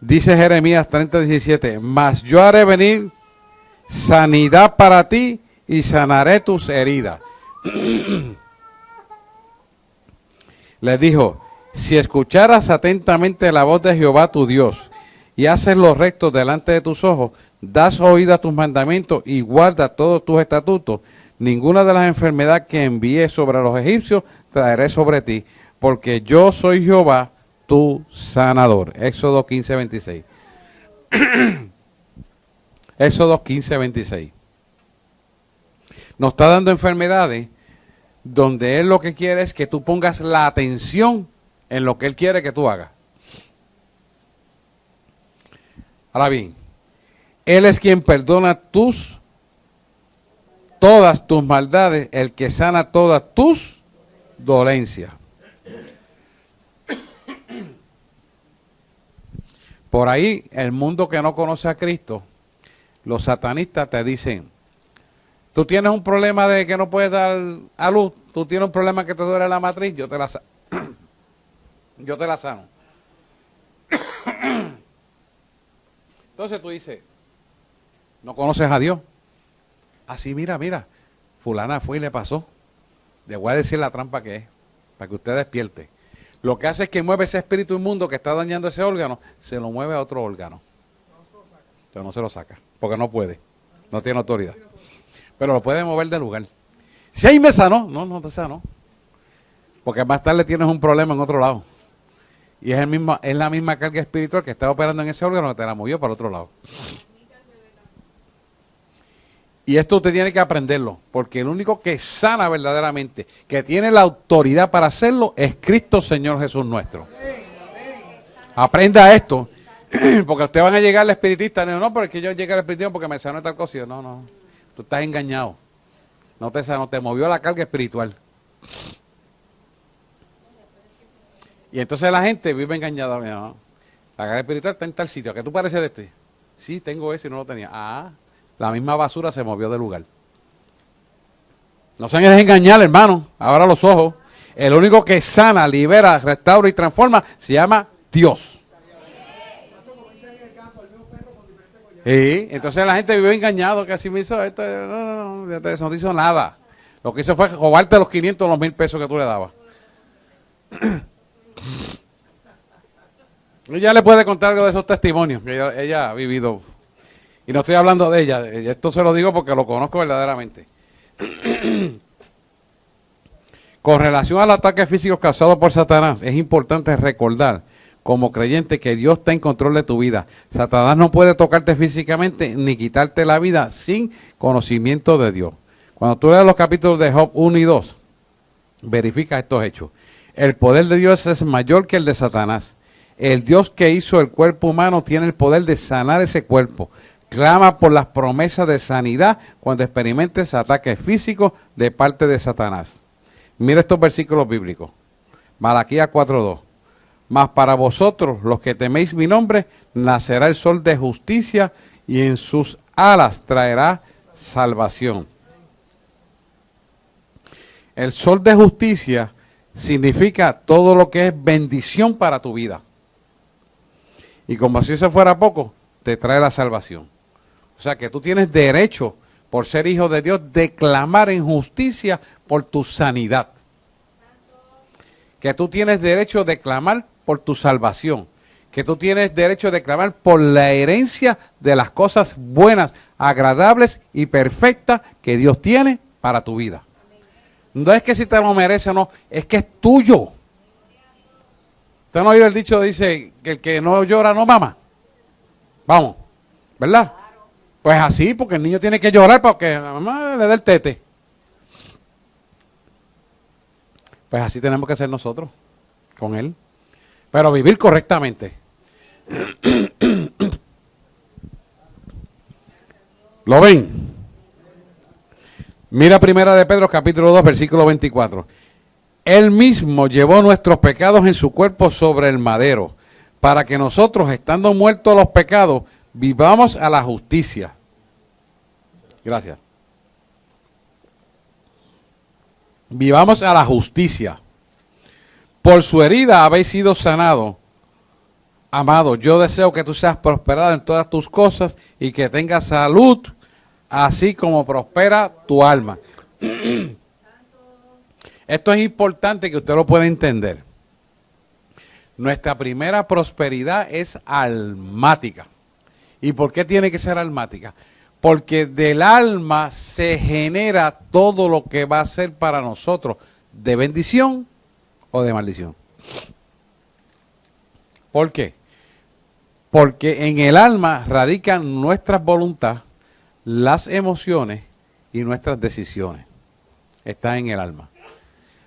Dice Jeremías 30:17, mas yo haré venir sanidad para ti y sanaré tus heridas. Les dijo: si escucharas atentamente la voz de Jehová tu Dios y haces lo recto delante de tus ojos, das oído a tus mandamientos y guarda todos tus estatutos, ninguna de las enfermedades que envié sobre los egipcios traeré sobre ti, porque yo soy Jehová tu sanador. Éxodo 15:26. Éxodo 15:26. Nos está dando enfermedades donde Él lo que quiere es que tú pongas la atención en lo que Él quiere que tú hagas. Ahora bien, Él es quien perdona todas tus maldades, el que sana todas tus dolencias. Por ahí, el mundo que no conoce a Cristo, los satanistas te dicen, tú tienes un problema de que no puedes dar a luz, tú tienes un problema que te duele la matriz, yo te la sano. Entonces tú dices, no conoces a Dios. Así, mira, fulana fue y le pasó. Le voy a decir la trampa que es, para que usted despierte. Lo que hace es que mueve ese espíritu inmundo que está dañando ese órgano, se lo mueve a otro órgano. Pero no se lo saca, porque no puede, no tiene autoridad. Pero lo puede mover del lugar. Si ahí me sanó, no te sanó. Porque más tarde tienes un problema en otro lado. Y es la misma carga espiritual que está operando en ese órgano que te la movió para otro lado. Y esto usted tiene que aprenderlo, porque el único que sana verdaderamente, que tiene la autoridad para hacerlo, es Cristo Señor Jesús nuestro. Aprenda esto, porque ustedes van a llegar al espiritista, no, pero es que yo llegué al espiritista porque me sanó tal cosa. No, tú estás engañado. No te sanó, te movió la carga espiritual. Y entonces la gente vive engañada. No, la carga espiritual está en tal sitio, ¿a qué tú pareces de este? Sí, tengo ese y no lo tenía. La misma basura se movió del lugar. No se dejen engañar, hermano. Abra los ojos. El único que sana, libera, restaura y transforma se llama Dios. Sí, entonces la gente vive engañado, que así me hizo esto. No te hizo nada. Lo que hizo fue robarte los 500 o los 1000 pesos que tú le dabas. Ella le puede contar algo de esos testimonios que ella ha vivido. Y no estoy hablando de ella, esto se lo digo porque lo conozco verdaderamente. Con relación al ataque físico causado por Satanás, es importante recordar como creyente que Dios está en control de tu vida. Satanás no puede tocarte físicamente ni quitarte la vida sin conocimiento de Dios. Cuando tú leas los capítulos de Job 1 y 2, verifica estos hechos. El poder de Dios es mayor que el de Satanás. El Dios que hizo el cuerpo humano tiene el poder de sanar ese cuerpo. Clama por las promesas de sanidad cuando experimentes ataques físicos de parte de Satanás. Mira estos versículos bíblicos. Malaquías 4:2. Mas para vosotros, los que teméis mi nombre, nacerá el sol de justicia y en sus alas traerá salvación. El sol de justicia significa todo lo que es bendición para tu vida. Y como si eso fuera poco, te trae la salvación. O sea que tú tienes derecho, por ser hijo de Dios, de clamar en justicia por tu sanidad. Que tú tienes derecho de clamar por tu salvación. Que tú tienes derecho de clamar por la herencia de las cosas buenas, agradables y perfectas que Dios tiene para tu vida. No es que si te lo merece o no, es que es tuyo. Usted no ha oído el dicho, dice, que el que no llora no mama. Vamos, ¿verdad? Pues así, porque el niño tiene que llorar para que la mamá le dé el tete. Pues así tenemos que ser nosotros, con él. Pero vivir correctamente. ¿Lo ven? Mira Primera de Pedro, capítulo 2, versículo 24. Él mismo llevó nuestros pecados en su cuerpo sobre el madero, para que nosotros, estando muertos a los pecados, vivamos a la justicia. Gracias. Vivamos a la justicia. Por su herida habéis sido sanados. Amado, yo deseo que tú seas prosperado en todas tus cosas y que tengas salud, así como prospera tu alma. Esto es importante que usted lo pueda entender. Nuestra primera prosperidad es almática. ¿Y por qué tiene que ser almática? Porque del alma se genera todo lo que va a ser para nosotros de bendición o de maldición. ¿Por qué? Porque en el alma radican nuestras voluntades, las emociones y nuestras decisiones. Está en el alma.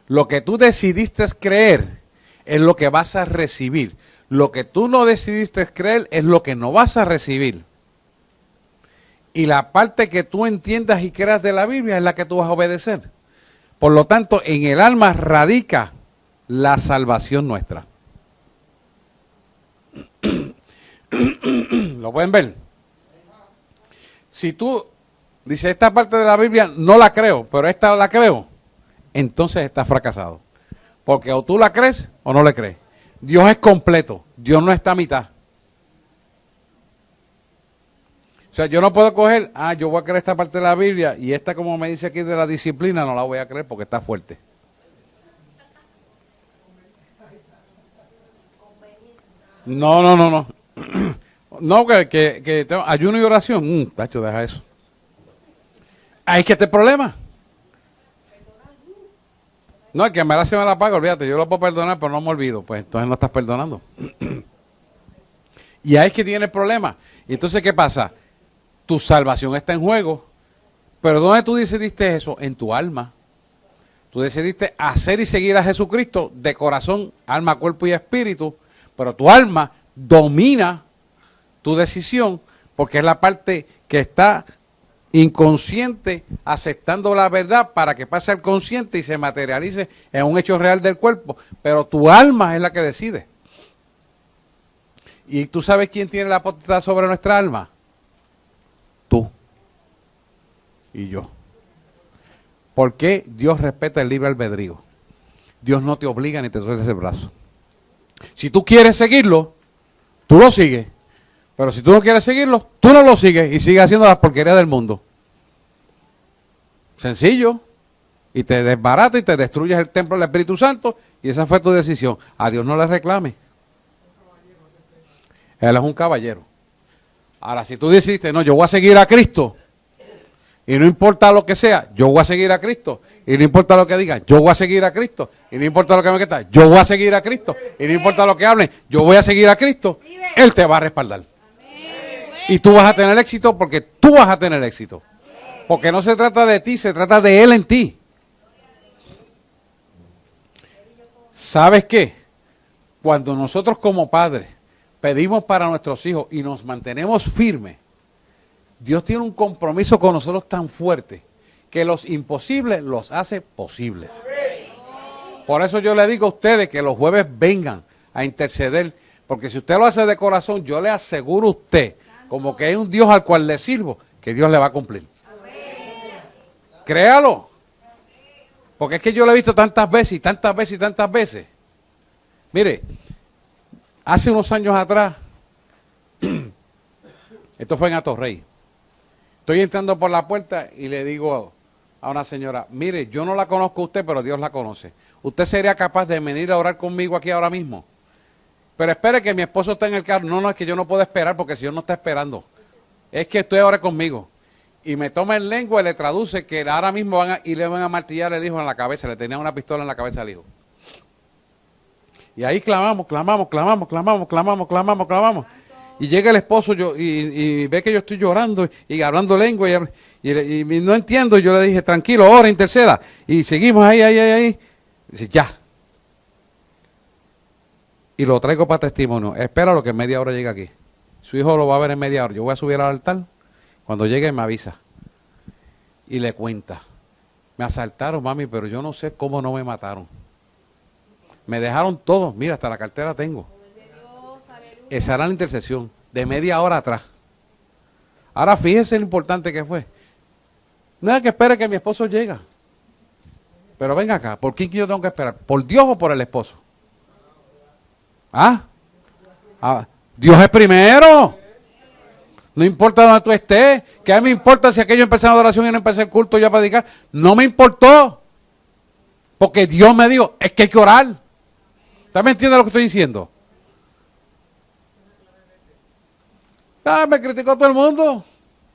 Lo que tú decidiste creer es lo que vas a recibir. Lo que tú no decidiste creer es lo que no vas a recibir. Y la parte que tú entiendas y creas de la Biblia es la que tú vas a obedecer. Por lo tanto, en el alma radica la salvación nuestra. ¿Lo pueden ver? Si tú dices, esta parte de la Biblia no la creo, pero esta la creo, entonces estás fracasado. Porque o tú la crees o no le crees. Dios es completo, Dios no está a mitad. O sea, yo no puedo coger, yo voy a creer esta parte de la Biblia y esta, como me dice aquí de la disciplina, no la voy a creer porque está fuerte. No. No, que ayuno y oración. Tacho, deja eso. Ahí es que este problema. No, el que me la paga, olvídate, yo lo puedo perdonar, pero no me olvido. Pues entonces no estás perdonando. Y ahí es que tiene el problema. Y entonces, ¿qué pasa? Tu salvación está en juego. Pero ¿dónde tú decidiste eso? En tu alma. Tú decidiste hacer y seguir a Jesucristo de corazón, alma, cuerpo y espíritu. Pero tu alma domina tu decisión porque es la parte que está inconsciente aceptando la verdad para que pase al consciente y se materialice en un hecho real del cuerpo. Pero tu alma es la que decide. ¿Y tú sabes quién tiene la potestad sobre nuestra alma? Tú y yo. ¿Por qué Dios respeta el libre albedrío? Dios no te obliga ni te suelta el brazo. Si tú quieres seguirlo, tú lo sigues. Pero si tú no quieres seguirlo, tú no lo sigues y sigues haciendo las porquerías del mundo. Sencillo. Y te desbarata y te destruyes el templo del Espíritu Santo y esa fue tu decisión. A Dios no le reclame. Él es un caballero. Ahora, si tú decidiste, no, yo voy a seguir a Cristo y no importa lo que sea, yo voy a seguir a Cristo. Y no importa lo que digan, yo voy a seguir a Cristo. Y no importa lo que me quede, yo voy a seguir a Cristo. Y no importa lo que hablen, yo voy a seguir a Cristo. Él te va a respaldar. Y tú vas a tener éxito porque tú vas a tener éxito. Porque no se trata de ti, se trata de Él en ti. ¿Sabes qué? Cuando nosotros como padres pedimos para nuestros hijos y nos mantenemos firmes, Dios tiene un compromiso con nosotros tan fuerte que los imposibles los hace posibles. Por eso yo le digo a ustedes que los jueves vengan a interceder, porque si usted lo hace de corazón, yo le aseguro a usted, como que hay un Dios al cual le sirvo, que Dios le va a cumplir. Créalo. Porque es que yo lo he visto tantas veces y tantas veces y tantas veces. Mire, hace unos años atrás, esto fue en Atorrey, estoy entrando por la puerta y le digo a una señora, mire, yo no la conozco a usted, pero Dios la conoce. ¿Usted sería capaz de venir a orar conmigo aquí ahora mismo? Pero espere que mi esposo está en el carro. No, es que yo no puedo esperar porque el Señor no está esperando. Es que usted ore conmigo. Y me toma en lengua y le traduce que ahora mismo le van a martillar el hijo en la cabeza. Le tenían una pistola en la cabeza al hijo. Y ahí clamamos. Y llega el esposo y ve que yo estoy llorando y hablando lengua y no entiendo. Yo le dije, tranquilo, ora, interceda. Y seguimos ahí. Y dice, ya. Y lo traigo para testimonio. Espéralo que en media hora llegue aquí. Su hijo lo va a ver en media hora. Yo voy a subir al altar. Cuando llegue me avisa. Y le cuenta. Me asaltaron, mami, pero yo no sé cómo no me mataron. Me dejaron todo. Mira, hasta la cartera tengo. Esa era la intercesión. De media hora atrás. Ahora fíjese lo importante que fue. No es que espere que mi esposo llegue. Pero venga acá. ¿Por quién yo tengo que esperar? ¿Por Dios o por el esposo? Dios es primero. No importa donde tú estés. ¿Qué a mí me importa si aquello empezó en adoración y no empecé el culto ya para predicar? No me importó. Porque Dios me dijo, es que hay que orar. ¿Usted me entiende lo que estoy diciendo? Me criticó todo el mundo.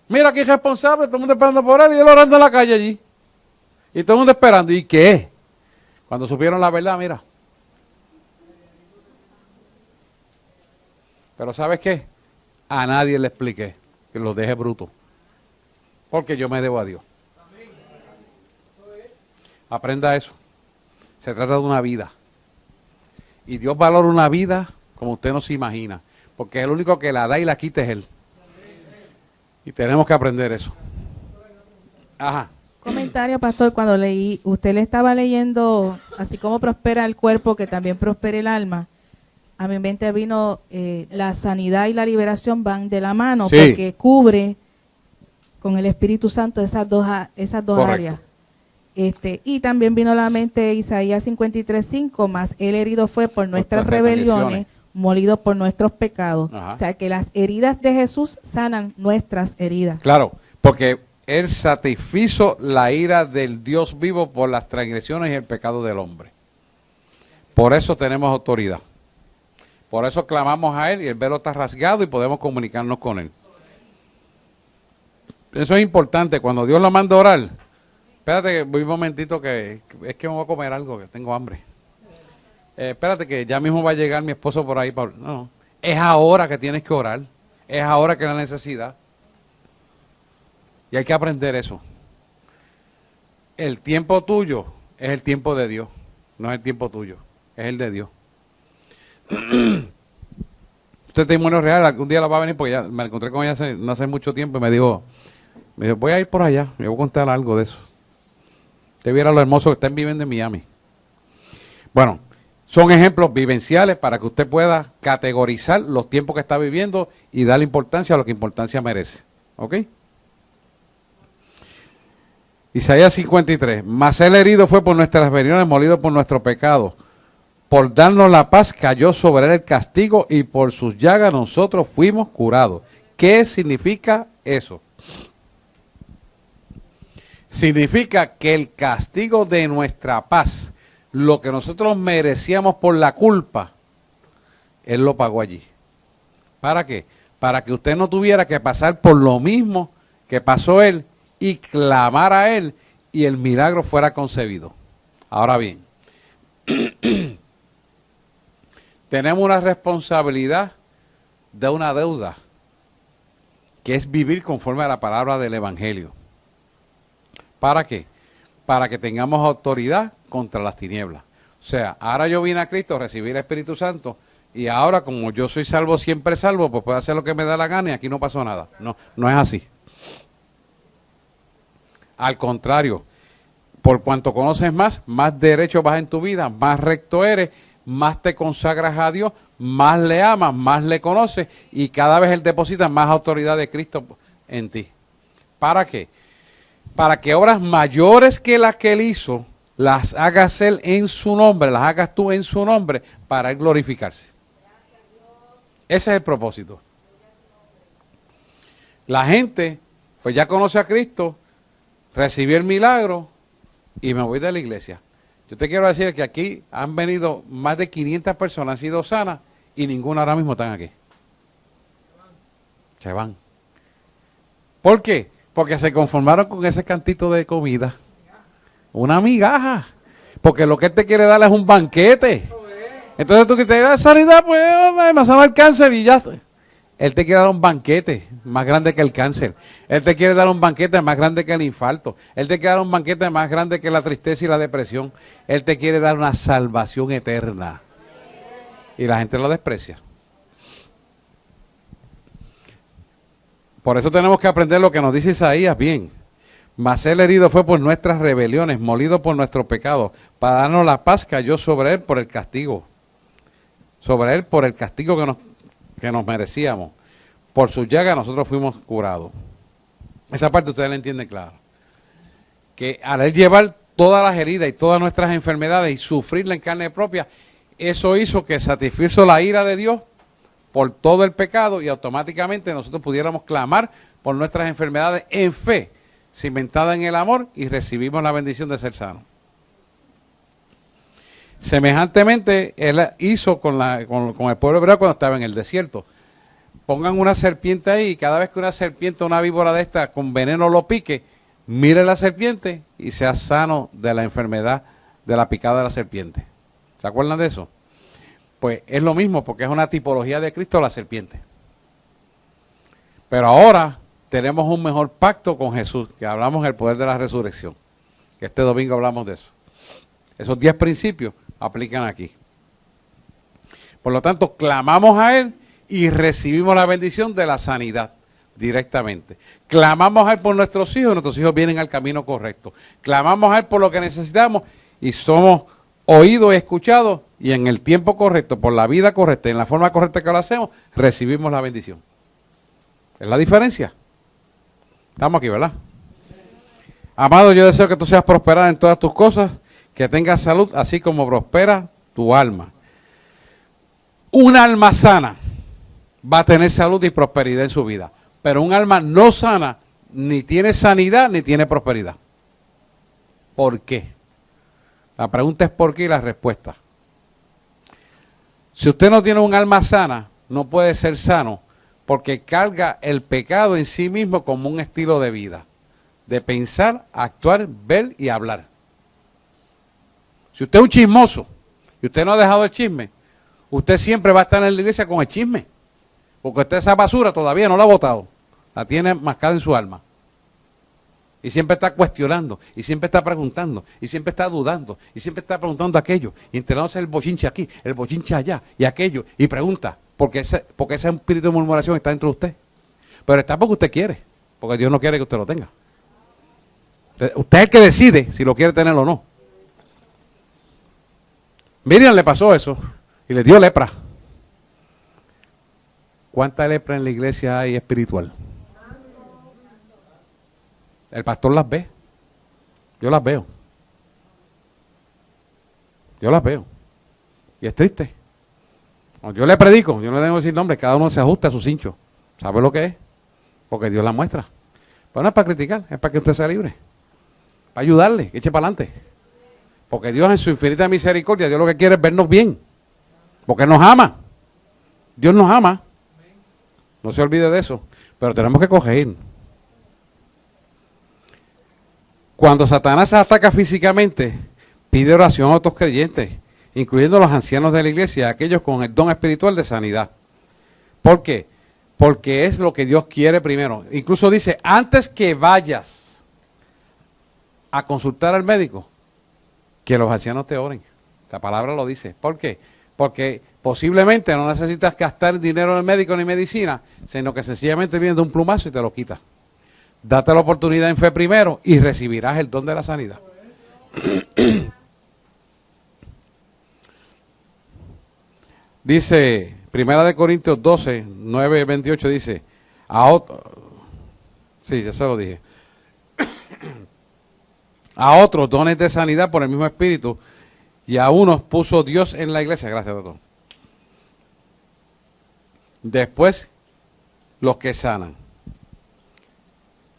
Mira que irresponsable, todo el mundo esperando por él y él orando en la calle allí. Y todo el mundo esperando. ¿Y qué? Cuando supieron la verdad, mira. Pero ¿sabes qué? A nadie le expliqué que los deje brutos. Porque yo me debo a Dios. Aprenda eso. Se trata de una vida. Y Dios valora una vida como usted no se imagina. Porque el único que la da y la quita es Él. Y tenemos que aprender eso. Ajá. Comentario, pastor, cuando usted le estaba leyendo, así como prospera el cuerpo, que también prospere el alma. a mi mente vino la sanidad y la liberación van de la mano, Sí. porque cubre con el Espíritu Santo esas dos Correcto. áreas. Y también vino a la mente Isaías 53:5, más él herido fue por nuestras rebeliones, molido por nuestros pecados. Ajá. O sea, que las heridas de Jesús sanan nuestras heridas. Claro, porque Él satisfizo la ira del Dios vivo por las transgresiones y el pecado del hombre. Por eso tenemos autoridad. Por eso clamamos a Él y el velo está rasgado y podemos comunicarnos con Él. Eso es importante. Cuando Dios lo manda a orar, espérate que voy un momentito que es que me voy a comer algo, que tengo hambre. Espérate que ya mismo va a llegar mi esposo por ahí. No, es ahora que tienes que orar. Es ahora que es la necesidad. Y hay que aprender eso. El tiempo tuyo es el tiempo de Dios. No es el tiempo tuyo, es el de Dios. Este testimonio real, algún día la va a venir porque ya me encontré con ella no hace mucho tiempo y me dijo, voy a ir por allá, me voy a contar algo de eso. Usted viera lo hermoso que están viviendo en Miami. Bueno, son ejemplos vivenciales para que usted pueda categorizar los tiempos que está viviendo y darle importancia a lo que importancia merece. ¿Ok? Isaías 53. Mas el herido fue por nuestras rebeliones, molido por nuestro pecado. Por darnos la paz cayó sobre él el castigo y por sus llagas nosotros fuimos curados. ¿Qué significa eso? Significa que el castigo de nuestra paz, lo que nosotros merecíamos por la culpa, Él lo pagó allí. ¿Para qué? Para que usted no tuviera que pasar por lo mismo que pasó Él y clamar a Él y el milagro fuera concebido. Ahora bien, tenemos una responsabilidad de una deuda, que es vivir conforme a la palabra del Evangelio. ¿Para qué? Para que tengamos autoridad contra las tinieblas. O sea, ahora yo vine a Cristo, recibí el Espíritu Santo, y ahora como yo soy salvo, siempre salvo, pues puedo hacer lo que me da la gana y aquí no pasó nada. No, no es así. Al contrario, por cuanto conoces más, más derecho vas en tu vida, más recto eres, más te consagras a Dios, más le amas, más le conoces y cada vez Él deposita más autoridad de Cristo en ti. ¿Para qué? Para que obras mayores que las que Él hizo, las hagas Él en su nombre, las hagas tú en su nombre, para Él glorificarse. Ese es el propósito. La gente, pues ya conoce a Cristo, recibió el milagro y me voy de la iglesia. Yo te quiero decir que aquí han venido más de 500 personas, han sido sanas y ninguna ahora mismo están aquí. Se van. ¿Por qué? Porque se conformaron con ese cantito de comida. Una migaja. Porque lo que Él te quiere dar es un banquete. Entonces tú que te das sanidad, pues me sanó el cáncer y ya está. Él te quiere dar un banquete más grande que el cáncer. Él te quiere dar un banquete más grande que el infarto. Él te quiere dar un banquete más grande que la tristeza y la depresión. Él te quiere dar una salvación eterna. Y la gente lo desprecia. Por eso tenemos que aprender lo que nos dice Isaías bien. Mas el herido fue por nuestras rebeliones, molido por nuestros pecados. Para darnos la paz cayó sobre Él por el castigo. Sobre Él por el castigo que nos merecíamos. Por su llaga nosotros fuimos curados. Esa parte ustedes la entienden claro. Que al Él llevar todas las heridas y todas nuestras enfermedades y sufrirla en carne propia, eso hizo que satisfizo la ira de Dios por todo el pecado y automáticamente nosotros pudiéramos clamar por nuestras enfermedades en fe, cimentada en el amor y recibimos la bendición de ser sanos. Semejantemente, Él hizo con el pueblo hebreo cuando estaba en el desierto. Pongan una serpiente ahí y cada vez que una serpiente, una víbora de esta con veneno lo pique, mire la serpiente y sea sano de la enfermedad de la picada de la serpiente. ¿Se acuerdan de eso? Pues es lo mismo porque es una tipología de Cristo la serpiente. Pero ahora tenemos un mejor pacto con Jesús, que hablamos del poder de la resurrección. Que este domingo hablamos de eso. Esos 10 principios aplican aquí. Por lo tanto, clamamos a Él y recibimos la bendición de la sanidad directamente. Clamamos a Él por nuestros hijos vienen al camino correcto. Clamamos a Él por lo que necesitamos y somos oídos y escuchados y en el tiempo correcto, por la vida correcta, en la forma correcta que lo hacemos, recibimos la bendición. ¿Es la diferencia? Estamos aquí, ¿verdad? Amado, yo deseo que tú seas prosperado en todas tus cosas, que tengas salud, así como prospera tu alma. Un alma sana va a tener salud y prosperidad en su vida, pero un alma no sana ni tiene sanidad ni tiene prosperidad. ¿Por qué? La pregunta es ¿por qué? Y la respuesta. Si usted no tiene un alma sana, no puede ser sano, porque carga el pecado en sí mismo como un estilo de vida, de pensar, actuar, ver y hablar. Si usted es un chismoso y usted no ha dejado el chisme, usted siempre va a estar en la iglesia con el chisme, porque usted esa basura todavía no la ha botado, la tiene mascada en su alma. Y siempre está cuestionando, y siempre está preguntando, y siempre está dudando, y siempre está preguntando aquello, y enterándose el bochinche aquí, el bochinche allá, y aquello, y pregunta, porque ese espíritu de murmuración está dentro de usted. Pero está porque usted quiere, porque Dios no quiere que usted lo tenga. Usted es el que decide si lo quiere tener o no. Miriam le pasó eso, y le dio lepra. ¿Cuánta lepra en la iglesia hay espiritual? El pastor las ve. Yo las veo. Yo las veo. Y es triste. Cuando yo le predico, yo no le tengo que decir nombre, cada uno se ajusta a su cincho. ¿Sabe lo que es? Porque Dios la muestra. Pero no es para criticar, es para que usted sea libre. Para ayudarle, eche para adelante. Porque Dios en su infinita misericordia, Dios lo que quiere es vernos bien. Porque nos ama. Dios nos ama. No se olvide de eso. Pero tenemos que corregir. Cuando Satanás ataca físicamente, pide oración a otros creyentes, incluyendo los ancianos de la iglesia, aquellos con el don espiritual de sanidad. ¿Por qué? Porque es lo que Dios quiere primero. Incluso dice, antes que vayas a consultar al médico, que los ancianos te oren. La palabra lo dice. ¿Por qué? Porque posiblemente no necesitas gastar dinero en el médico ni medicina, sino que sencillamente viene de un plumazo y te lo quita. Date la oportunidad en fe primero y recibirás el don de la sanidad. Dice, 1 Corintios 12, 9, 28, dice, sí, ya se lo dije, a otros dones de sanidad por el mismo Espíritu, y a unos puso Dios en la iglesia, gracias a todos. Después, los que sanan.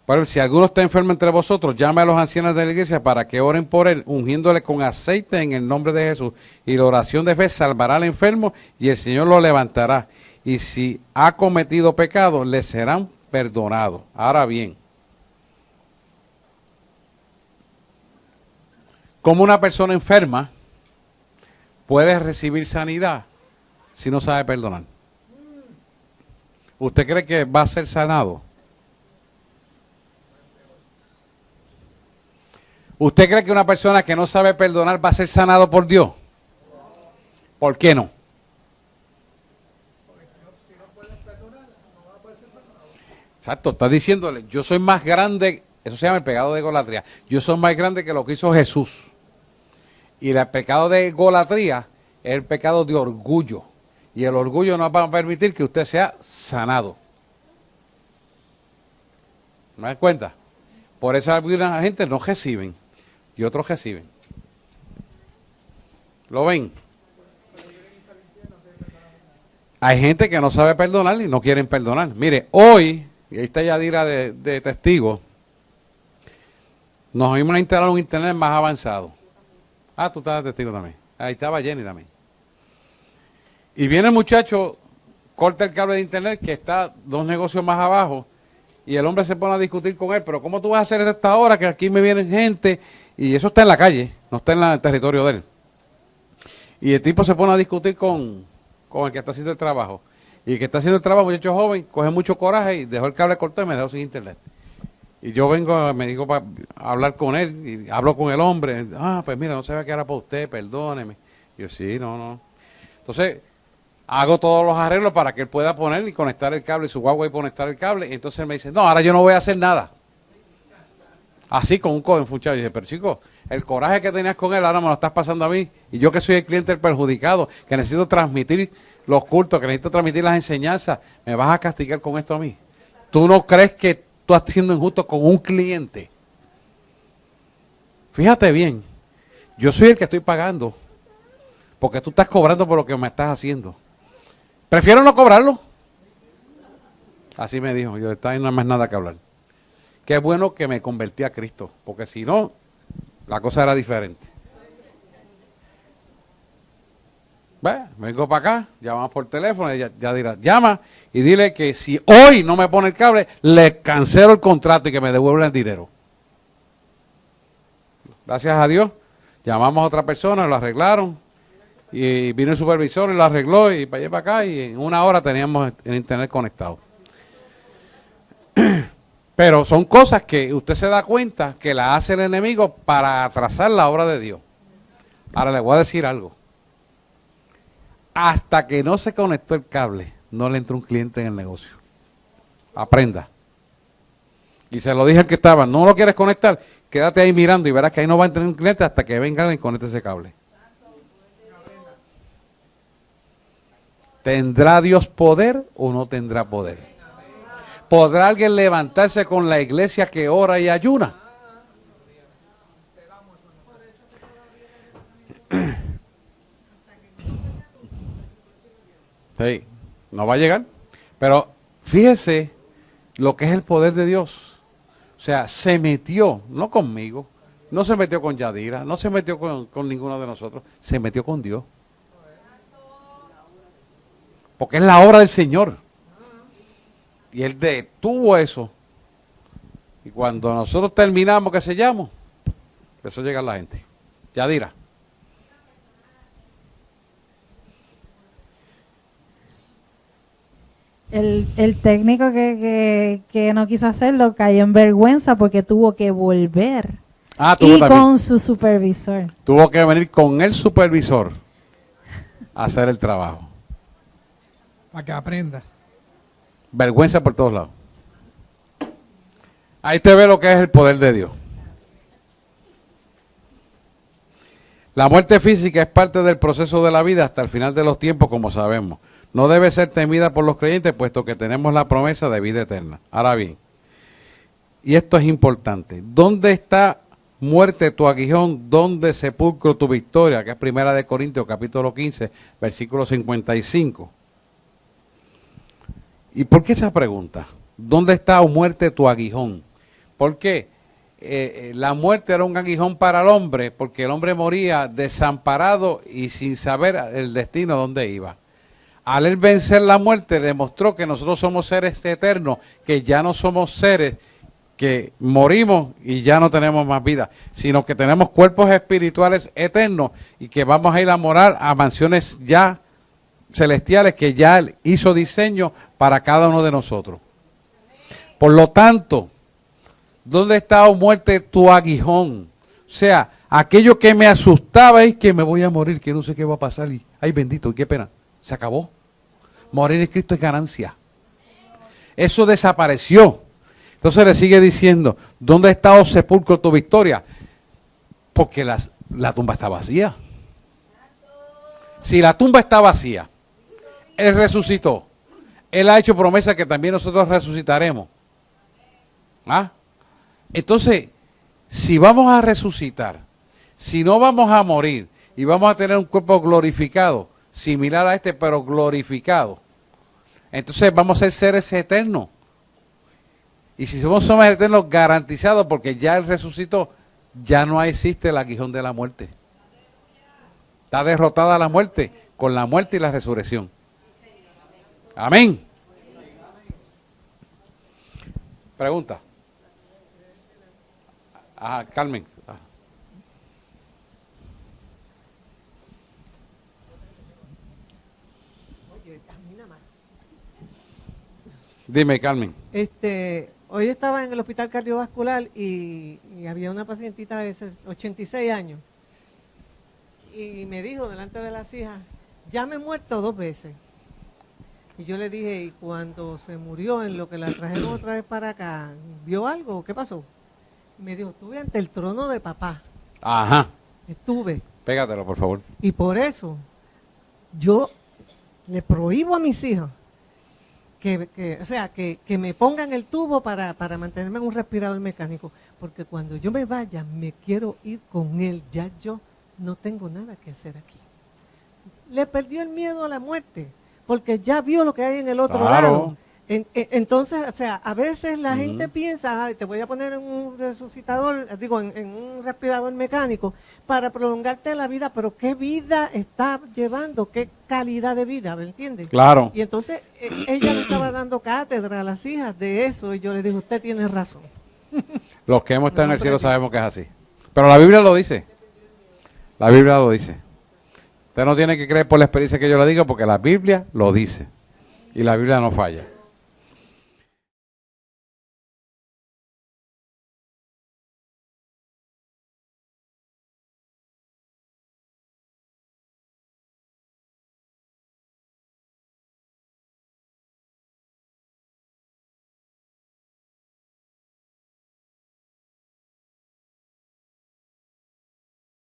Pero si alguno está enfermo entre vosotros, llame a los ancianos de la iglesia para que oren por él, ungiéndole con aceite en el nombre de Jesús. Y la oración de fe salvará al enfermo y el Señor lo levantará. Y si ha cometido pecado, le serán perdonados. Ahora bien, ¿cómo una persona enferma puede recibir sanidad si no sabe perdonar? ¿Usted cree que va a ser sanado? ¿Usted cree que una persona que no sabe perdonar va a ser sanado por Dios? ¿Por qué no? Exacto, está diciéndole, yo soy más grande, eso se llama el pecado de egolatría, yo soy más grande que lo que hizo Jesús. Y el pecado de egolatría es el pecado de orgullo. Y el orgullo no va a permitir que usted sea sanado. ¿Me das cuenta? Por eso alguna gente no reciben y otros reciben. ¿Lo ven? Hay gente que no sabe perdonar y no quieren perdonar. Mire, hoy, y ahí está Yadira de testigo, nos vimos a instalar un internet más avanzado. Ah, tú estabas de testigo también. Ahí estaba Jenny también. Y viene el muchacho, corta el cable de internet que está 2 negocios más abajo y el hombre se pone a discutir con él. Pero ¿cómo tú vas a hacer esto a esta hora que aquí me vienen gente? Y eso está en la calle, no está en el territorio de él. Y el tipo se pone a discutir con el que está haciendo el trabajo. Y el que está haciendo el trabajo, muchacho joven, coge mucho coraje y dejó el cable cortado y me dejó sin internet. Y yo me digo para hablar con él y hablo con el hombre. Ah, pues mira, no se ve que era para usted, perdóneme. Y yo, sí, no. Entonces, hago todos los arreglos para que él pueda poner y conectar el cable, su guagua y conectar el cable. Y entonces él me dice, no, ahora yo no voy a hacer nada. Así con un codo enfunchado. Y dije, pero chico, el coraje que tenías con él ahora me lo estás pasando a mí. Y yo que soy el cliente del perjudicado, que necesito transmitir los cultos, que necesito transmitir las enseñanzas, ¿me vas a castigar con esto a mí? ¿Tú no crees que tú estás siendo injusto con un cliente? Fíjate bien, yo soy el que estoy pagando, porque tú estás cobrando por lo que me estás haciendo. Prefiero no cobrarlo. Así me dijo, yo está ahí no hay más nada que hablar. Qué bueno que me convertí a Cristo, porque si no, la cosa era diferente. Vengo para acá, llamamos por teléfono, ella ya dirá, llama y dile que si hoy no me pone el cable, le cancelo el contrato y que me devuelvan el dinero. Gracias a Dios, llamamos a otra persona, lo arreglaron, y vino el supervisor y lo arregló y para allá para acá, y en 1 hora teníamos el internet conectado. Pero son cosas que usted se da cuenta que la hace el enemigo para atrasar la obra de Dios. Ahora le voy a decir algo. Hasta que no se conectó el cable, no le entró un cliente en el negocio. Aprenda. Y se lo dije al que estaba, no lo quieres conectar, quédate ahí mirando y verás que ahí no va a entrar un cliente hasta que vengan y conecte ese cable. ¿Tendrá Dios poder o no tendrá poder? ¿Podrá alguien levantarse con la iglesia que ora y ayuna? Sí, no va a llegar. Pero fíjese lo que es el poder de Dios. O sea, se metió, no conmigo, no se metió con Yadira, no se metió con ninguno de nosotros, se metió con Dios. Porque es la obra del Señor. Y Él detuvo eso. Y cuando nosotros terminamos, que sellamos, empezó a llegar la gente. Yadira. El técnico que no quiso hacerlo cayó en vergüenza porque tuvo que volver. Y con su supervisor. Tuvo que venir con el supervisor a hacer el trabajo. Para que aprenda. Vergüenza por todos lados. Ahí te ve lo que es el poder de Dios. La muerte física es parte del proceso de la vida hasta el final de los tiempos, como sabemos. No debe ser temida por los creyentes, puesto que tenemos la promesa de vida eterna. Ahora bien, y esto es importante, ¿dónde está muerte tu aguijón? ¿Dónde sepulcro tu victoria? Que es 1 Corintios capítulo 15, versículo 55. ¿Y por qué esa pregunta? ¿Dónde está, muerte, tu aguijón? ¿Por qué? La muerte era un aguijón para el hombre, porque el hombre moría desamparado y sin saber el destino dónde iba. Al él vencer la muerte, demostró que nosotros somos seres eternos, que ya no somos seres que morimos y ya no tenemos más vida, sino que tenemos cuerpos espirituales eternos y que vamos a ir a morar a mansiones ya celestiales que ya Él hizo diseño para cada uno de nosotros. Por lo tanto, ¿dónde está, oh muerte, tu aguijón? O sea, aquello que me asustaba es que me voy a morir, que no sé qué va a pasar y, ay bendito, qué pena, se acabó. Morir en Cristo es ganancia. Eso desapareció. Entonces le sigue diciendo, ¿dónde está, oh sepulcro, tu victoria? Porque la tumba está vacía. Si la tumba está vacía, Él resucitó. Él ha hecho promesa que también nosotros resucitaremos. ¿Ah? Entonces, si vamos a resucitar, si no vamos a morir y vamos a tener un cuerpo glorificado, similar a este, pero glorificado, entonces vamos a ser seres eternos. Y si somos eternos, garantizados, porque ya Él resucitó, ya no existe el aguijón de la muerte. Está derrotada la muerte con la muerte y la resurrección. Amén. Pregunta. Ajá, Carmen. Dime, Carmen. Hoy estaba en el hospital cardiovascular y había una pacientita de 86 años. Y me dijo delante de las hijas, ya me he muerto 2 veces. Y yo le dije, y cuando se murió, en lo que la trajeron otra vez para acá, ¿vio algo? ¿Qué pasó? me dijo, estuve ante el trono de papá. Ajá. Estuve. Pégatelo, por favor. Y por eso yo le prohíbo a mis hijos que me pongan el tubo para mantenerme en un respirador mecánico, porque cuando yo me vaya me quiero ir con él, ya yo no tengo nada que hacer aquí. Le perdió el miedo a la muerte, porque ya vio lo que hay en el otro lado. Entonces, o sea, a veces la gente piensa, te voy a poner en un resucitador, en un respirador mecánico para prolongarte la vida, pero ¿qué vida está llevando? ¿Qué calidad de vida? ¿Me entiendes? Claro. Y entonces ella le estaba dando cátedra a las hijas de eso y yo le dije, usted tiene razón. Los que hemos estado en el cielo sabemos que es así. Pero la Biblia lo dice. La Biblia lo dice. Usted no tiene que creer por la experiencia que yo le digo, porque la Biblia lo dice. Y la Biblia no falla.